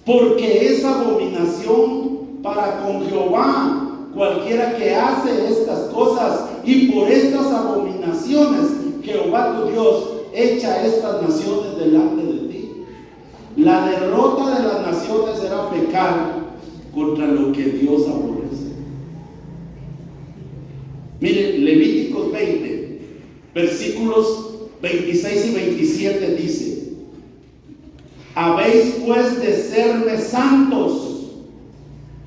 porque es abominación para con Jehová cualquiera que hace estas cosas, y por estas abominaciones Jehová tu Dios echa estas naciones delante de ti. La derrota de las naciones era pecar contra lo que Dios aborrece. Miren, Levíticos 20, versículos 26 y 27 dice: habéis pues de serme santos,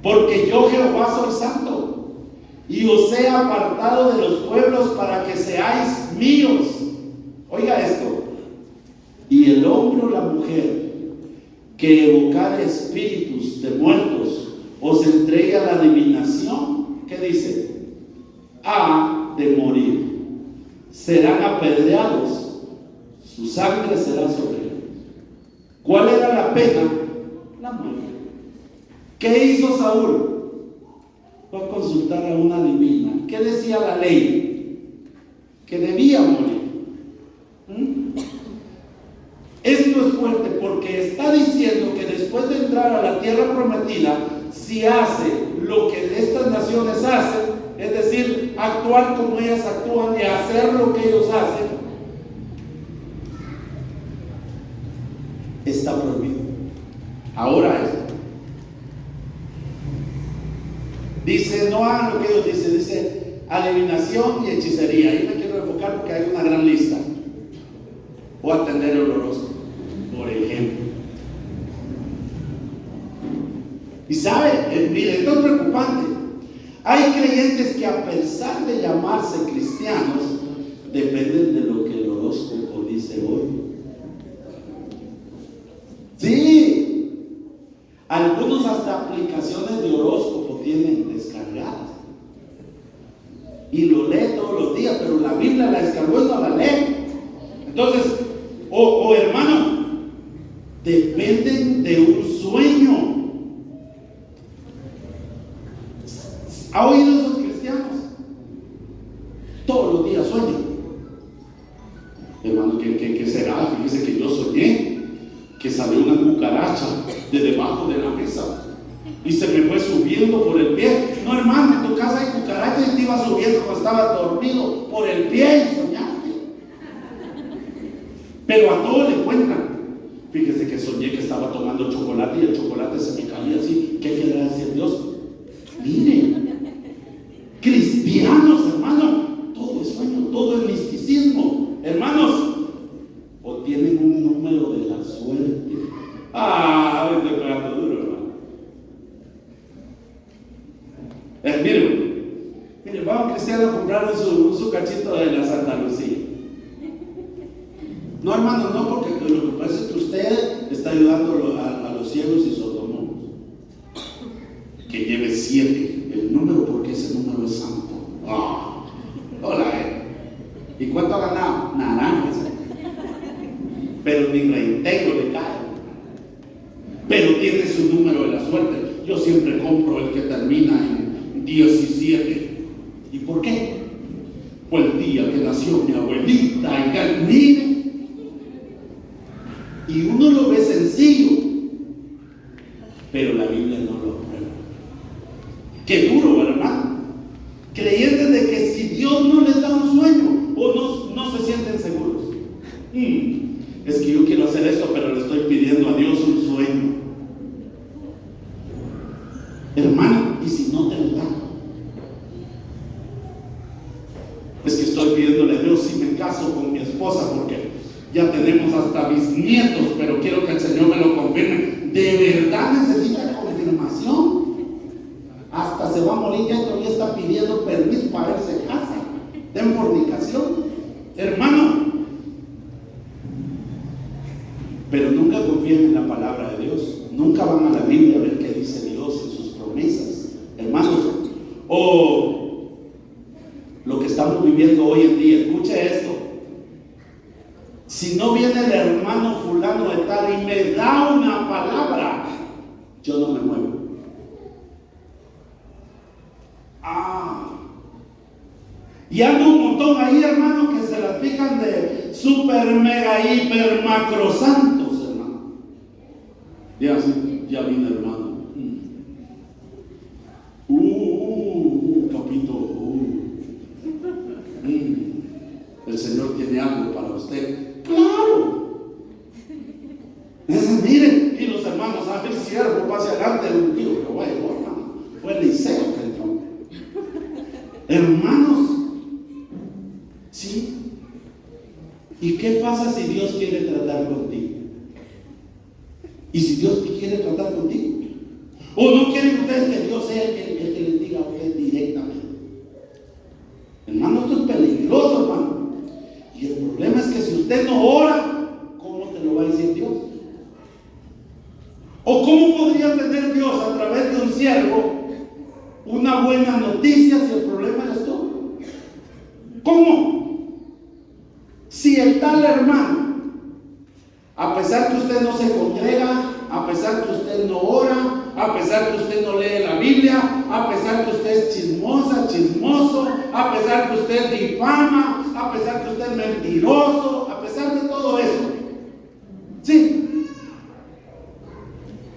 porque yo Jehová soy santo, y os he apartado de los pueblos para que seáis míos. Oiga esto: y el hombre o la mujer que evocare espíritus de muertos os entregue a la adivinación, ¿qué dice? Ha de morir. Serán apedreados, su sangre será sobre ellos. ¿Cuál era la pena? La muerte. ¿Qué hizo Saúl? Fue a consultar a una divina. ¿Qué decía la ley? Que debía morir. Esto es fuerte porque está diciendo que después de entrar a la tierra prometida, si hace lo que estas naciones hacen, es decir, actuar como ellas actúan y hacer lo que ellos hacen, está prohibido. Ahora esto dice: no hagan lo que ellos dicen. Dice adivinación y hechicería. Ahí me quiero enfocar porque hay una gran lista. O atender el horóscopo, por ejemplo. Y sabe, mire, esto es preocupante. Hay creyentes que, a pesar de llamarse cristianos, dependen de lo que el horóscopo dice hoy. Sí, algunos hasta aplicaciones de horóscopo tienen descargadas y lo lee todos los días, pero la Biblia la descargó y no la lee. Entonces, hermano, dependen de un sueño. ¿Ha oído esos cristianos? Todos los días sueñan. Hermano, ¿qué será? Fíjese que yo soñé que salió una cucaracha de debajo de la mesa y se me fue subiendo por el pie. No, hermano, en tu casa hay cucarachas y te iba subiendo cuando estaba dormido por el pie y soñaste. pero a todo le cuentan. Fíjese que soñé que estaba tomando chocolate y el chocolate se me caía así. ¿Qué querrá decir Dios? Mire, cristianos, hermano, todo es sueño, todo es misticismo, hermanos. O tienen un número de la suerte. Estoy pegando duro, hermano. Mire, vamos cristiano a comprar su cachito de la Santa Lucía. No, hermano, no, porque lo que pasa es que usted está ayudando a los ciegos y sordomudos. Que lleve 7, el número, porque ese número es santo. Hola, ¿y cuánto ha ganado? Naranjas. Pero ni reintegro le cae. Pero tiene su número de la suerte. Yo siempre compro el que termina en 17. ¿Y por qué? Fue el día que nació mi abuelita y mire. Y uno lo ve sencillo, pero la Biblia no lo prueba. Qué duro, hermano. Creyentes de que si Dios no les da un sueño o no se sienten seguros. Es que yo quiero hacer esto, pero le estoy pidiendo a Dios un sueño. Hermano, ¿y si no te lo da? Es que estoy pidiéndole a Dios si me caso con mi esposa, porque ya tenemos hasta bisnietos, pero quiero que el Señor me lo confirme. De verdad necesita confirmación. Hasta se va a morir, ya todavía está pidiendo permiso para verse casa. En fornicación, hermano. Pero nunca confían en la palabra de Dios. Nunca van a la Biblia a ver qué dice Dios en sus promesas, hermanos. O lo que estamos viviendo hoy en día. Escuche esto. Si no viene el hermano fulano de tal y me da una palabra, yo no me muevo. Y anda un montón ahí, hermano, que se las pican de super, mega, hiper, macro santos, hermano. Ya vine, hermano. Papito. El Señor tiene algo para usted. ¡Claro! Miren, y los hermanos, el siervo pase adelante, el tío que vaya, hermano. Fue Eliseo que entró. Hermanos, ¿sí? ¿Y qué pasa si Dios quiere tratar contigo? ¿Y si Dios quiere tratar contigo? ¿O no quieren ustedes que Dios sea el que les diga a ustedes directamente? Hermano, esto es peligroso, hermano. Y el problema es que si usted no ora, ¿cómo te lo va a decir Dios? ¿O cómo podría tener Dios a través de un siervo una buena noticia si el problema eres tú? ¿Cómo? Si el tal hermano, a pesar que usted no se congrega, a pesar que usted no ora, a pesar que usted no lee la Biblia, a pesar que usted es chismoso, a pesar que usted difama, a pesar que usted es mentiroso, a pesar de todo eso, sí,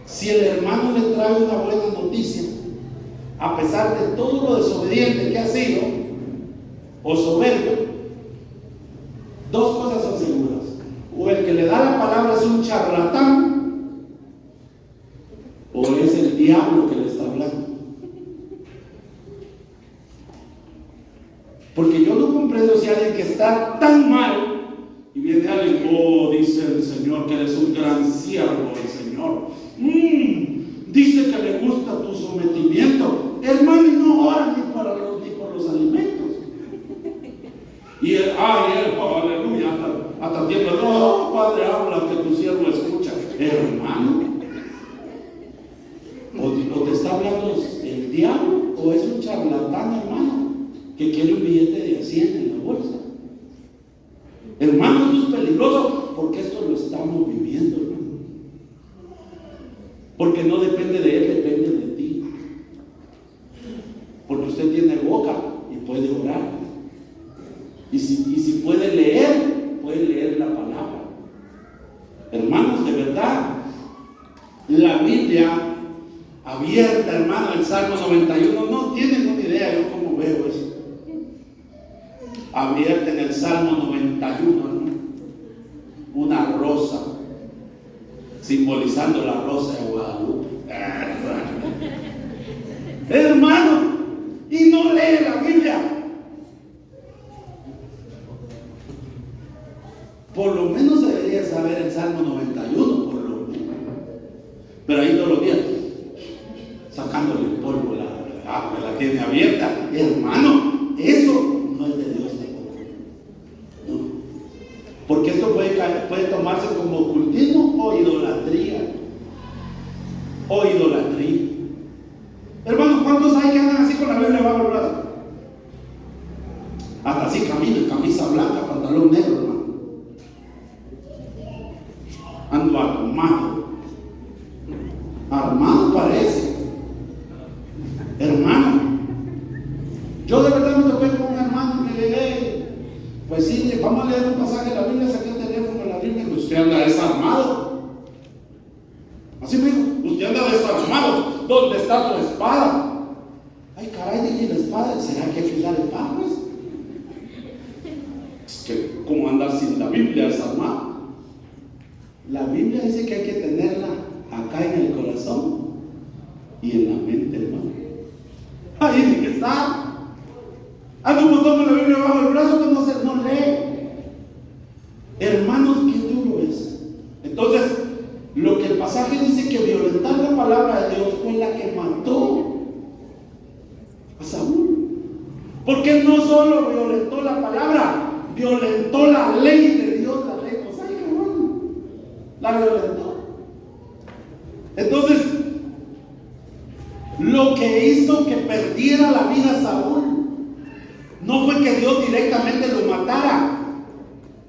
si el hermano le trae una buena noticia, a pesar de todo lo desobediente que ha sido o soberbio, dos cosas son seguras: o el que le da la palabra es un charlatán, o es el diablo que le está hablando. Porque yo no comprendo si alguien que está tan mal y viene alguien, dice el Señor que eres un gran siervo del Señor, dice que le gusta tu sometimiento, hermano, y no ora ni por los alimentos. Y él, aleluya, hasta tiembla. No, Padre, habla, que tu siervo escucha. Hermano, o te está hablando el diablo, o es un charlatán, hermano, que quiere un billete de 100 en la bolsa. Hermano, esto es peligroso, porque esto lo estamos viviendo, hermano. Porque no depende de él, depende de ti. Porque usted tiene boca y puede orar. Y si puede leer la palabra. Hermanos, de verdad, la Biblia abierta, hermano, el Salmo 91, no tienen una idea yo cómo veo eso. Abierta en el Salmo 91, hermano. simbolizando la rosa de Guadalupe. Hermano, y no lee la Biblia. Por lo menos debería saber el Salmo 91, por lo menos. Pero ahí todos los días, sacándole el polvo, la tiene abierta. Hermano, eso no es de Dios tampoco. No. Porque esto puede tomarse como ocultismo o idolatría. Hermano, ¿cuántos hay que andan así con la Biblia bajo el brazo? Hasta así caminan, camisa blanca, pantalón negro, hermano. Ando armado parece. Hermano, yo de verdad me topé con un hermano que llegué, pues sí, vamos a leer un pasaje de la Biblia, saqué el teléfono de la Biblia, y usted anda desarmado. Así me dijo, usted anda desarmado. ¿Dónde está su espada? Ay, caray, dije, la espada, ¿será que fijar el pan, pues? Es que, ¿cómo andar sin la Biblia desarmado? La Biblia dice que hay que tenerla acá en el corazón y en la mente, hermano. Ahí tiene que estar. Anda un montón con la Biblia bajo el brazo que no lee. Hermanos, qué duro es. Entonces, lo que el pasaje dice que violentar la palabra de Dios fue la que mató a Saúl. Porque no solo violentó la palabra, violentó la ley de Dios, la ley mosaica, hermano. La violentó. Entonces, lo que hizo que perdiera la vida Saúl no fue que Dios directamente lo matara,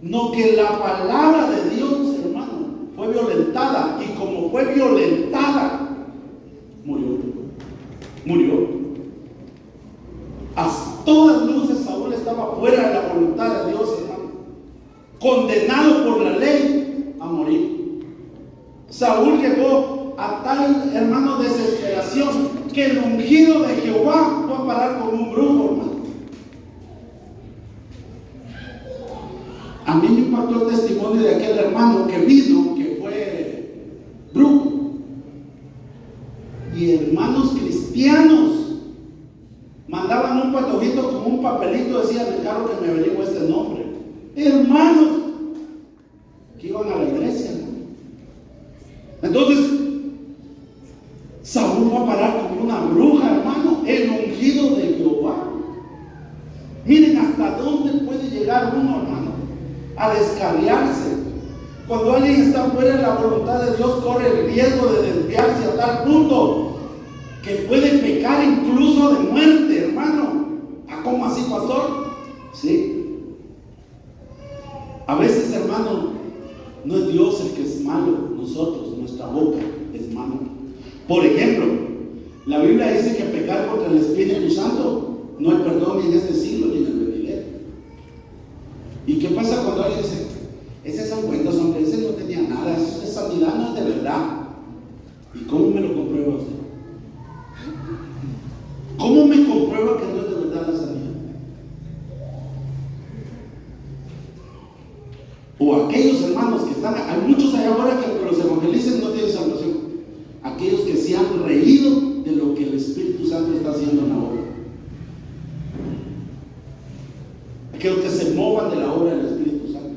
no, que la palabra de Dios, hermano, fue violentada, y como fue violentada, murió. A todas luces Saúl estaba fuera de la voluntad de Dios, hermano, condenado por la ley a morir. Saúl llegó a tal, hermano, desesperación, que el ungido de Jehová fue a parar con un brujo, hermano. A mí me impactó el testimonio de aquel hermano que vino, que fue brujo. Y hermanos cristianos mandaban un patojito con un papelito, decía en el carro que me averigüe este nombre. Hermanos que iban a la iglesia, ¿no? Entonces, Saúl va a parar con una bruja, hermano, el ungido de Jehová. Miren hasta dónde puede llegar uno, hermano, a descarriarse. Cuando alguien está fuera de la voluntad de Dios, corre el riesgo de desviarse a tal punto que puede pecar incluso de muerte, hermano. ¿A cómo así, pastor? Sí. A veces, hermano, no es Dios el que es malo, nosotros, nuestra boca es malo. Por ejemplo, la Biblia dice que pecar contra el Espíritu Santo no hay perdón ni en este siglo ni en el venidero. ¿Y qué pasa cuando alguien dice, esos son cuentos, hombre, ese no tenía nada, esa sanidad no es de verdad? ¿Y cómo me lo comprueba usted? ¿Cómo me comprueba que no es de verdad la sanidad? O aquellos hermanos que están, hay muchos allá afuera que los evangelistas no tienen salvación. Aquellos que se han reído de lo que el Espíritu Santo está haciendo en la obra. Aquellos que se movan de la obra del Espíritu Santo.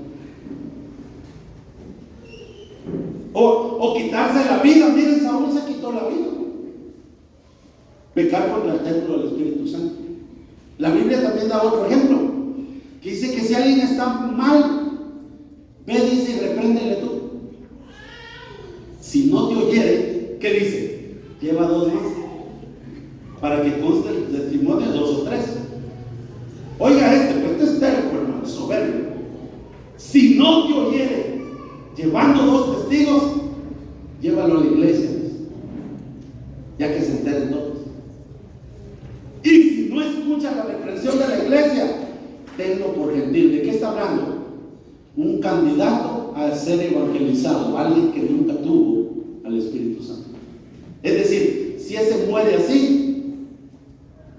O quitarse la vida. Miren, Saúl se quitó la vida. Pecar contra el templo del Espíritu Santo. La Biblia también da otro ejemplo, que dice que si alguien está mal, ve, dice, y repréndele tú. Si no te oyere, ¿qué dice? Lleva 2 más, para que conste el testimonio de 2 o 3. Oiga pues este es terco, hermano, soberbio. Si no te oyere, llevando 2 testigos, llévalo a la iglesia, ya que se enteren todos. Y si no escucha la reprensión de la iglesia, tenlo por gentil. ¿De qué está hablando? Un candidato a ser evangelizado, alguien que nunca tuvo al Espíritu Santo. Es decir, si ese muere así,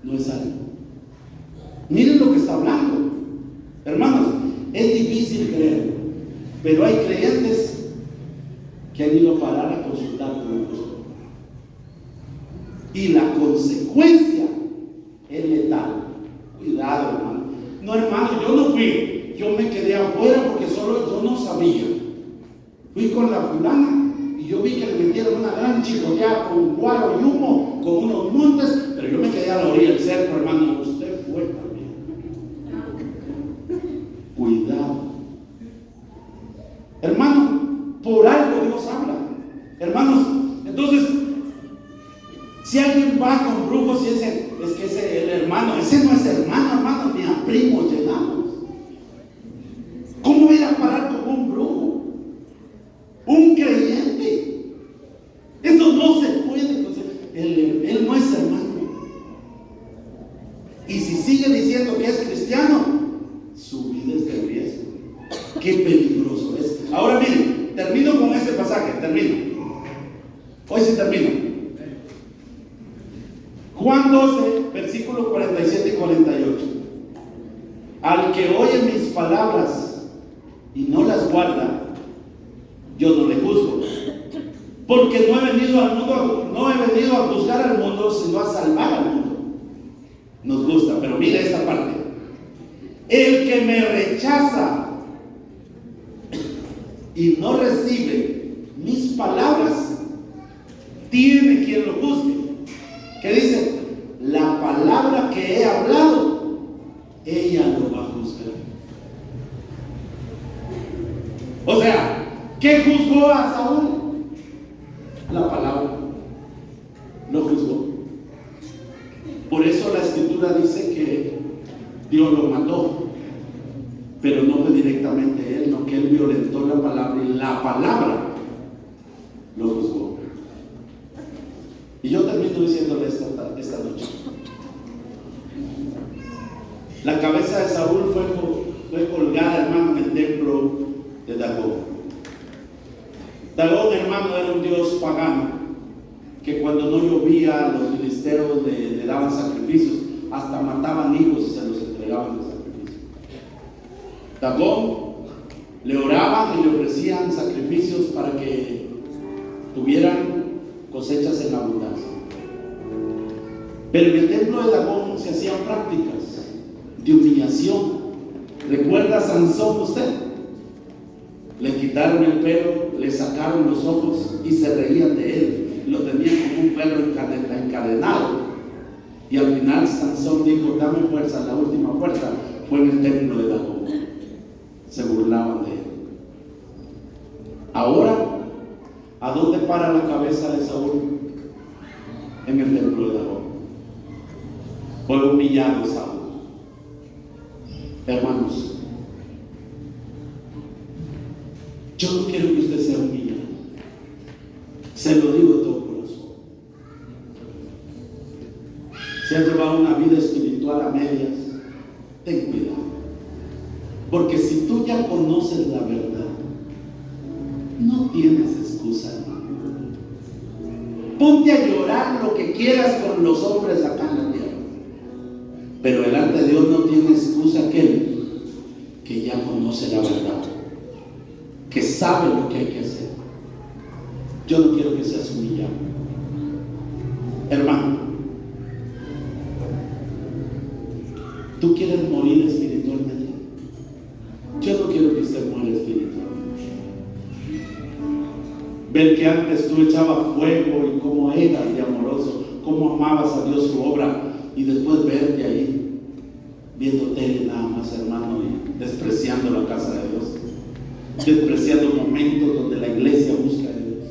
no es salvo. Miren lo que está hablando. Hermanos, es difícil creerlo, pero hay creyentes que han ido a parar a consultar con un doctor. Y la consecuencia es letal. Cuidado, hermano. No, hermano, yo no fui. Yo me quedé afuera porque solo yo no sabía. Fui con la fulana y yo vi que le metieron una gran chicoteada con guaro y humo, con unos montes, pero yo me quedé a la orilla del cerco, hermano. Usted fue también. Cuidado. Hermano, por algo Dios habla. Hermanos, entonces, si alguien va con brujos y es que ese el hermano, ese no es hermano, ni a primos llegamos. ¿Cómo ir a parar con un brujo? Un creyente. Eso no se puede. Él no es hermano. Y si sigue diciendo que es cristiano, su vida es de riesgo. Qué peligroso es. Ahora miren, termino con este pasaje. Hoy sí termino. Juan 12, versículos 47 y 48. Al que oye mis palabras y no las guarda, yo no le juzgo, porque no he venido a juzgar al mundo, sino a salvar al mundo. Nos gusta, pero mira esta parte. El que me rechaza y no recibe mis palabras, tiene quien lo juzgue. ¿Qué dice? La palabra que he hablado, ella lo va a juzgar. O sea, ¿qué juzgó a Saúl? La palabra. Lo juzgó. Por eso la escritura dice que Dios lo mató, pero no fue directamente él, no, que él violentó la palabra y la palabra lo juzgó. Y yo termino diciéndole esta noche. La cabeza de Saúl fue colgada, hermano, en el templo de Dagón. Dagón, hermano, era un dios pagano que cuando no llovía los filisteos le daban sacrificios, hasta mataban hijos y se los entregaban de sacrificio. Dagón le oraban y le ofrecían sacrificios para que tuvieran cosechas en abundancia. Pero en el templo de Dagón se hacían prácticas de humillación. ¿Recuerda a Sansón usted? Le quitaron el pelo, le sacaron los ojos y se reían de él. Lo tenían como un perro encadenado. Y al final Sansón dijo: dame fuerza. La última fuerza fue en el templo de Dagón. Se burlaban de él. Ahora, ¿a dónde para la cabeza de Saúl? En el templo de Dagón. Fue humillado Saúl. Hermanos, yo no quiero que usted sea humillado. Se lo digo de todo corazón. Si has llevado una vida espiritual a medias, ten cuidado. Porque si tú ya conoces la verdad, no tienes excusa, hermano. Ponte a llorar lo que quieras con los hombres acá en la tierra, pero delante de Dios no tiene excusa aquel que ya conoce la verdad, que sabe lo que hay que hacer. Yo no quiero que seas humillado, hermano. ¿Tú quieres morir espiritualmente? Yo no quiero que usted muera espiritualmente. Ver que antes tú echabas fuego y cómo eras de amoroso, cómo amabas a Dios, su obra, y después verte ahí viendo tele nada más, hermano, y despreciando la casa de Dios, despreciando momentos donde la iglesia busca a Dios.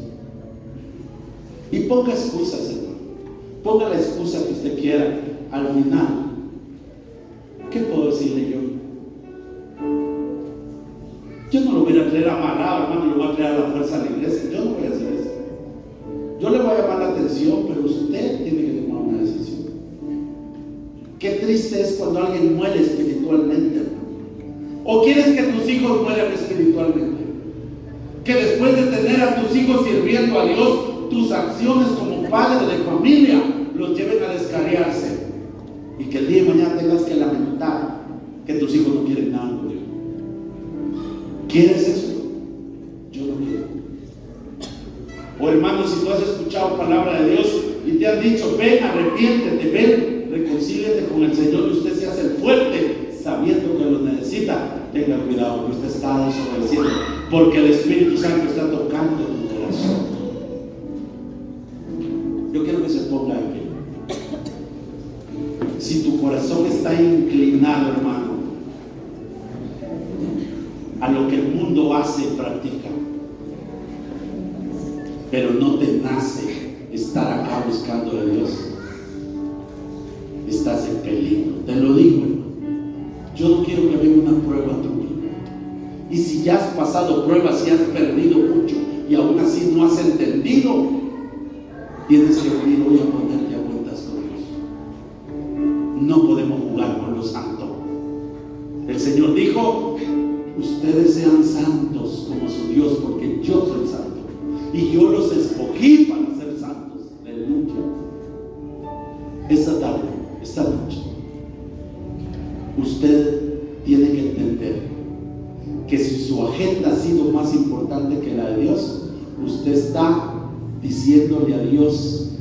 Y ponga excusas, hermano, ponga la excusa que usted quiera. Al final, ¿qué puedo decirle yo? Yo no lo voy a traer amarrado, hermano, lo voy a traer a la fuerza a la iglesia. Yo no voy a hacer eso. Yo le voy a llamar la atención, pero usted tiene que tomar una decisión. Qué triste es cuando alguien muere espiritualmente, hermano. ¿O quieres que tus hijos mueran espiritualmente? Que después de tener a tus hijos sirviendo a Dios, tus acciones como padre de familia los lleven a descarriarse, y que el día de mañana tengas que lamentar que tus hijos no quieren nada con Dios. ¿Quieres eso? Yo no quiero. O hermano, si tú has escuchado palabra de Dios y te han dicho, ven, arrepiéntete, ven, reconcíliate con el Señor, y usted se hace el fuerte sabiendo que lo necesita, tenga cuidado, que usted está desobedeciendo, porque el Espíritu Santo está tocando tu corazón. Yo quiero que se ponga aquí. Si tu corazón está inclinado, hermano, a lo que el mundo hace y practica, pero no te nace estar acá buscando de Dios, estás en peligro. Te lo digo, hermano. Yo no quiero que venga una prueba a tu vida. Y si ya has pasado pruebas y has perdido mucho y aún así no has entendido, tienes que venir hoy a ponerte a cuentas con Dios. No podemos jugar con lo santo. El Señor dijo, ustedes sean santos como su Dios, porque yo soy santo y yo los escogí para ser santos. Aleluya. Esta tarde, esta noche, usted tiene que entender que si su agenda ha sido más importante que la de Dios, usted está diciéndole a Dios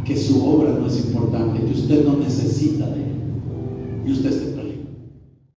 que su obra no es importante, que usted no necesita de Él, y usted está